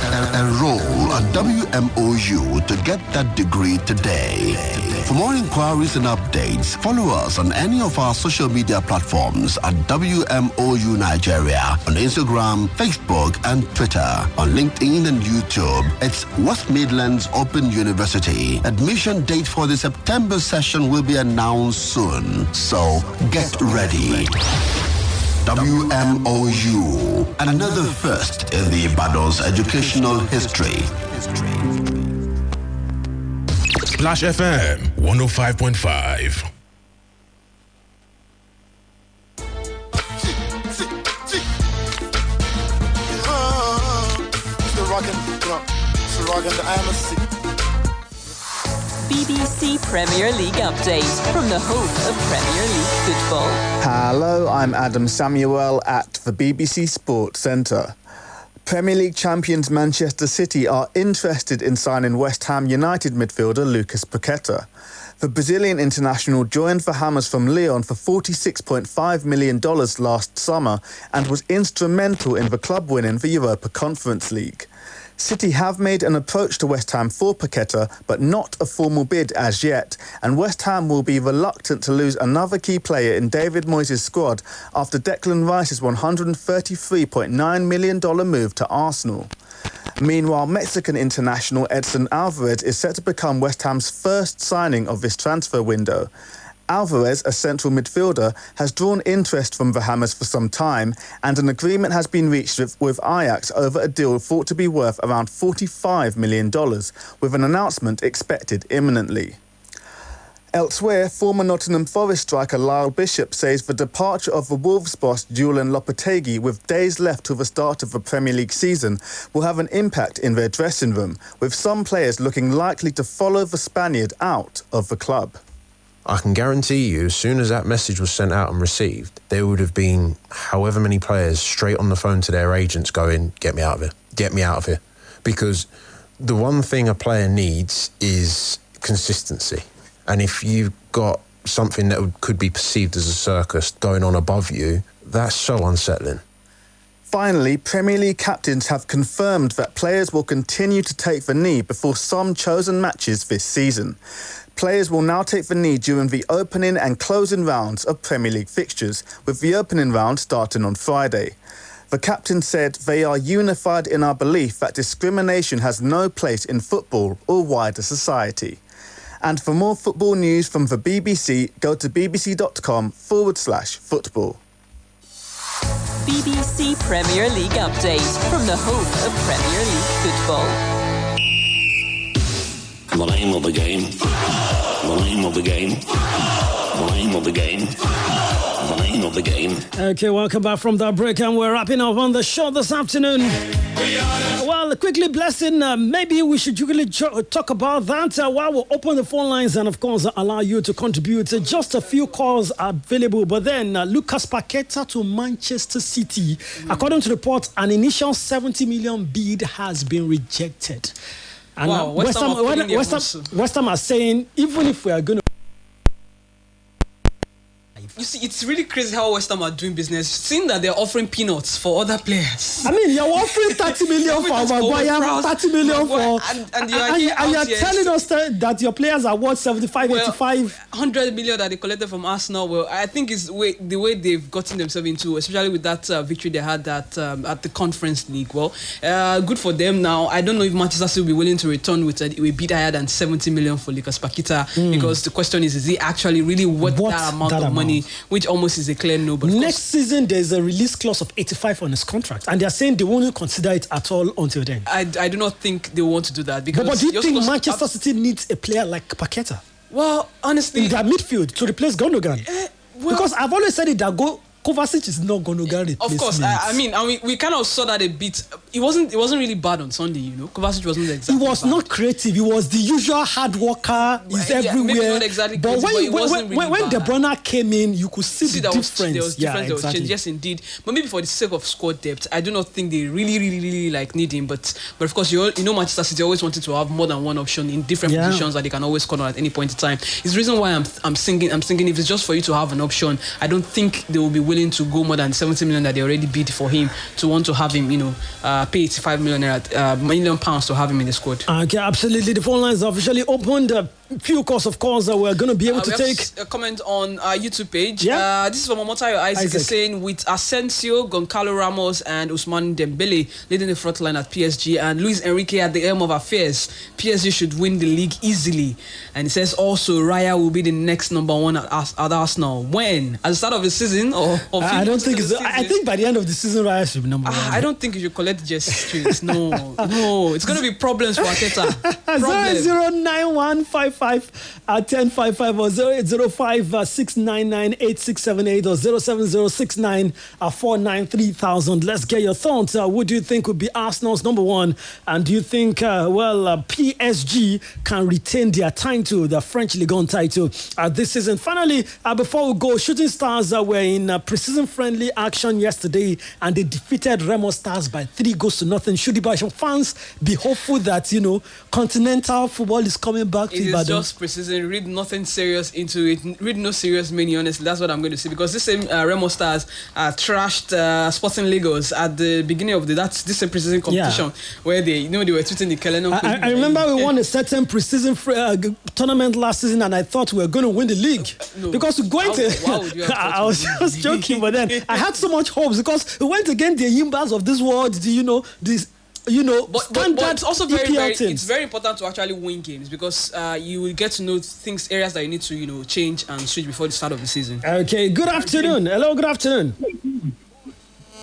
[SPEAKER 7] Enroll at WMOU to get that degree today. For more inquiries and updates, follow us on any of our social media platforms at WMOU Nigeria on Instagram, Facebook, and Twitter. On LinkedIn and YouTube, it's West Midlands Open University. Admission date for the September session will be announced soon, so get ready. WMOU, another first in the Ibadan's educational history.
[SPEAKER 27] Splash FM 105.5.
[SPEAKER 8] BBC Premier League update from the home of Premier League football.
[SPEAKER 9] Hello, I'm Adam Samuel at the BBC Sports Centre. Premier League champions Manchester City are interested in signing West Ham United midfielder Lucas Paqueta. The Brazilian international joined the Hammers from Lyon for $46.5 million last summer and was instrumental in the club winning the Europa Conference League. City have made an approach to West Ham for Paqueta, but not a formal bid as yet, and West Ham will be reluctant to lose another key player in David Moyes' squad after Declan Rice's $133.9 million move to Arsenal. Meanwhile, Mexican international Edson Alvarez is set to become West Ham's first signing of this transfer window. Alvarez, a central midfielder, has drawn interest from the Hammers for some time, and an agreement has been reached with Ajax over a deal thought to be worth around $45 million, with an announcement expected imminently. Elsewhere, former Nottingham Forest striker Lyle Bishop says the departure of the Wolves boss Julian Lopetegui with days left to the start of the Premier League season will have an impact in their dressing room, with some players looking likely to follow the Spaniard out of the club.
[SPEAKER 10] I can guarantee you, as soon as that message was sent out and received, there would have been however many players straight on the phone to their agents going, get me out of here, get me out of here. Because the one thing a player needs is consistency. And if you've got something that could be perceived as a circus going on above you, that's so unsettling.
[SPEAKER 9] Finally, Premier League captains have confirmed that players will continue to take the knee before some chosen matches this season. Players will now take the knee during the opening and closing rounds of Premier League fixtures, with the opening round starting on Friday. The captain said they are unified in our belief that discrimination has no place in football or wider society. And for more football news from the BBC, go to bbc.com/football.
[SPEAKER 8] BBC Premier League update from the home of Premier League football.
[SPEAKER 11] The name of the game. The name of the game. The name of the game. The name brain of the game.
[SPEAKER 1] Okay, welcome back from that break, and we're wrapping up on the show this afternoon. Well, quickly, Blessing, maybe we should quickly talk about that while we open the phone lines and, of course, allow you to contribute. Just a few calls are available, but then Lucas Paqueta to Manchester City. According to reports, an initial 70 million bid has been rejected. And
[SPEAKER 22] wow,
[SPEAKER 1] West Ham are saying, even if we are going to...
[SPEAKER 22] You see, it's really crazy how West Ham are doing business, seeing that they're offering peanuts for other players.
[SPEAKER 1] I mean, you're offering 30 million for Maguire, 30 million for... And you're telling us that your players are worth 75, 85...
[SPEAKER 22] 100 million that they collected from Arsenal. Well, I think it's the way they've gotten themselves into, especially with that victory they had at the Conference League. Well, good for them now. I don't know if Manchester City will be willing to return with a bid higher than 70 million for Lucas Paqueta, because the question is he actually really worth that amount of money? Which almost is a clear no. But
[SPEAKER 1] next season, there's a release clause of 85 on his contract, and they're saying they won't consider it at all until then.
[SPEAKER 22] I do not think they want to do that. Because
[SPEAKER 1] but do you think Manchester City needs a player like Paqueta?
[SPEAKER 22] Well, honestly,
[SPEAKER 1] in their midfield to replace Gundogan? Because I've always said it that Kovacic is not Gundogan replacement.
[SPEAKER 22] Of course, I mean, we kind of saw that a bit. It wasn't really bad on Sunday, you know. Kovacic wasn't exactly.
[SPEAKER 1] He was not creative. He was the usual hard worker. He's everywhere.
[SPEAKER 22] Maybe not exactly.
[SPEAKER 1] But
[SPEAKER 22] creative,
[SPEAKER 1] when De Bruyne came in, you could see the difference.
[SPEAKER 22] There was difference. Exactly. Yes, indeed. But maybe for the sake of squad depth, I do not think they really like need him. But of course, you know, Manchester City always wanted to have more than one option in different positions that they can always score on at any point in time. It's the reason why I'm thinking if it's just for you to have an option, I don't think they will be willing to go more than 70 million that they already bid for him to want to have him, you know, pay 85 million pounds to have him in the squad.
[SPEAKER 1] Okay, absolutely. The phone lines are officially opened. Few calls, of course, we're going to be able to take
[SPEAKER 22] a comment on our YouTube page. This is from Omotayo Isaac saying, with Asensio, Goncalo Ramos and Ousmane Dembele leading the front line at PSG and Luis Enrique at the helm of affairs, PSG should win the league easily. And he says also Raya will be the next number one at Arsenal. When? At the start of the season?
[SPEAKER 1] I don't think it's... I think by the end of the season, Raya should be number one.
[SPEAKER 22] I don't think you should collect just strings. No. It's going to be problems for Arteta.
[SPEAKER 1] 09155 1055 or 0805 699 8678 or 07069 493,000. Let's get your thoughts. What do you think would be Arsenal's number one? And do you think, PSG can retain their title, the French Ligue 1 title this season? Finally, before we go, Shooting Stars were in pre-season friendly action yesterday and they defeated Remo Stars by 3-0. Should the fans be hopeful that, you know, continental football is coming back to Ibadan?
[SPEAKER 22] Just precision. Read nothing serious into it. Read no serious meaning. Honestly, that's what I'm going to say, because this same Remo Stars trashed Sporting Lagos at the beginning of this same precision competition where they were tweeting the calendar.
[SPEAKER 1] I remember we won a certain precision tournament last season, and I thought we were going to win the league because we're going to. I was just joking, but then I had so much hopes because we went against the Yimbas of this world.
[SPEAKER 22] But it's also it's very important to actually win games because you will get to know areas that you need to change and switch before the start of the season.
[SPEAKER 1] Okay, good afternoon. Hello, good afternoon.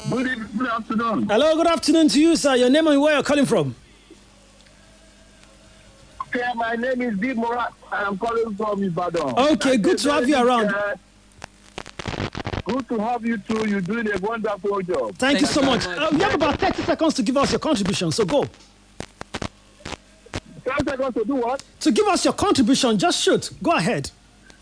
[SPEAKER 12] Good afternoon.
[SPEAKER 1] Hello, good afternoon to you, sir. Your name and where you're calling from?
[SPEAKER 12] Okay, my name is Dee Morat. I'm calling from Ibadan.
[SPEAKER 1] Okay, good to have you around.
[SPEAKER 12] Good to have you too. You're doing a wonderful job.
[SPEAKER 1] Thank you so much. We have about 30 seconds to give us your contribution, so go.
[SPEAKER 12] 30 seconds to do what?
[SPEAKER 1] To give us your contribution, just shoot. Go ahead.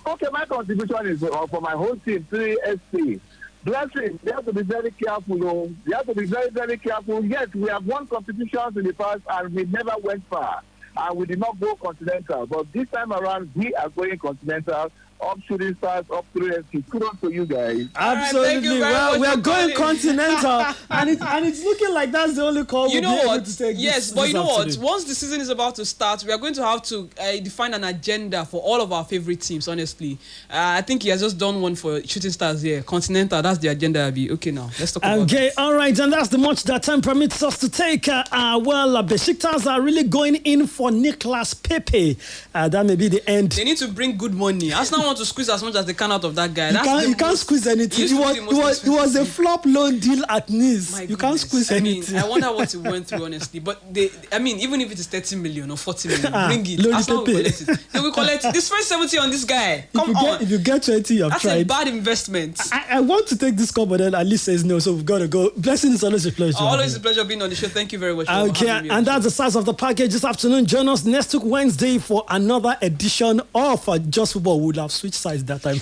[SPEAKER 12] Okay, my contribution is for my whole team, 3SC. Blessing, they have to be very careful. They have to be very, very careful. Yes, we have won competitions in the past and we never went far. And we did not go continental. But this time around, we are going continental. Up Shooting Stars, up 3SC. Kudos to you guys.
[SPEAKER 1] Absolutely. Well, we are going continental. and it's looking like that's the only call
[SPEAKER 22] you
[SPEAKER 1] we'll
[SPEAKER 22] know
[SPEAKER 1] be
[SPEAKER 22] what?
[SPEAKER 1] able to take.
[SPEAKER 22] Yes, but you know what? Once the season is about to start, we are going to have to define an agenda for all of our favorite teams, honestly. I think he has just done one for Shooting Stars here. Continental, that's the agenda. Okay, now. Let's talk about
[SPEAKER 1] Okay, all right. And that's the much that time permits us to take. Besiktas are really going in for Nicolas Pepe. That may be the end.
[SPEAKER 22] They need to bring good money. Arsenal don't want to squeeze as much as they can out of that guy.
[SPEAKER 1] You can't squeeze anything. It was a flop loan deal at Nice. You can't squeeze anything.
[SPEAKER 22] I wonder what he went through, honestly. But even if it is 30 million or 40 million, bring it. As long as we collect it. They will collect it. They spend 70 on this guy.
[SPEAKER 1] If you get 20, you've tried.
[SPEAKER 22] That's a bad investment.
[SPEAKER 1] I want to take this call, but then Ali says no, so we've got to go. Blessings, always a pleasure.
[SPEAKER 22] Always a pleasure being on the show. Thank you very much.
[SPEAKER 1] Okay, and that's the size of the package this afternoon. Join us next week Wednesday for another edition of Just Football. We would have switched sides that time.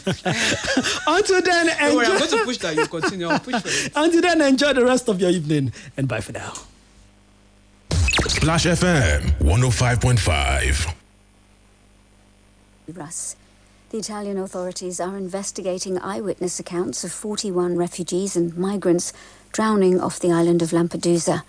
[SPEAKER 1] Until then,
[SPEAKER 22] don't worry, I'm going to push that. You continue. I'll push for it.
[SPEAKER 1] Until then, enjoy the rest of your evening, and bye for now.
[SPEAKER 27] Splash FM 105.5.
[SPEAKER 2] Russ. The Italian authorities are investigating eyewitness accounts of 41 refugees and migrants drowning off the island of Lampedusa.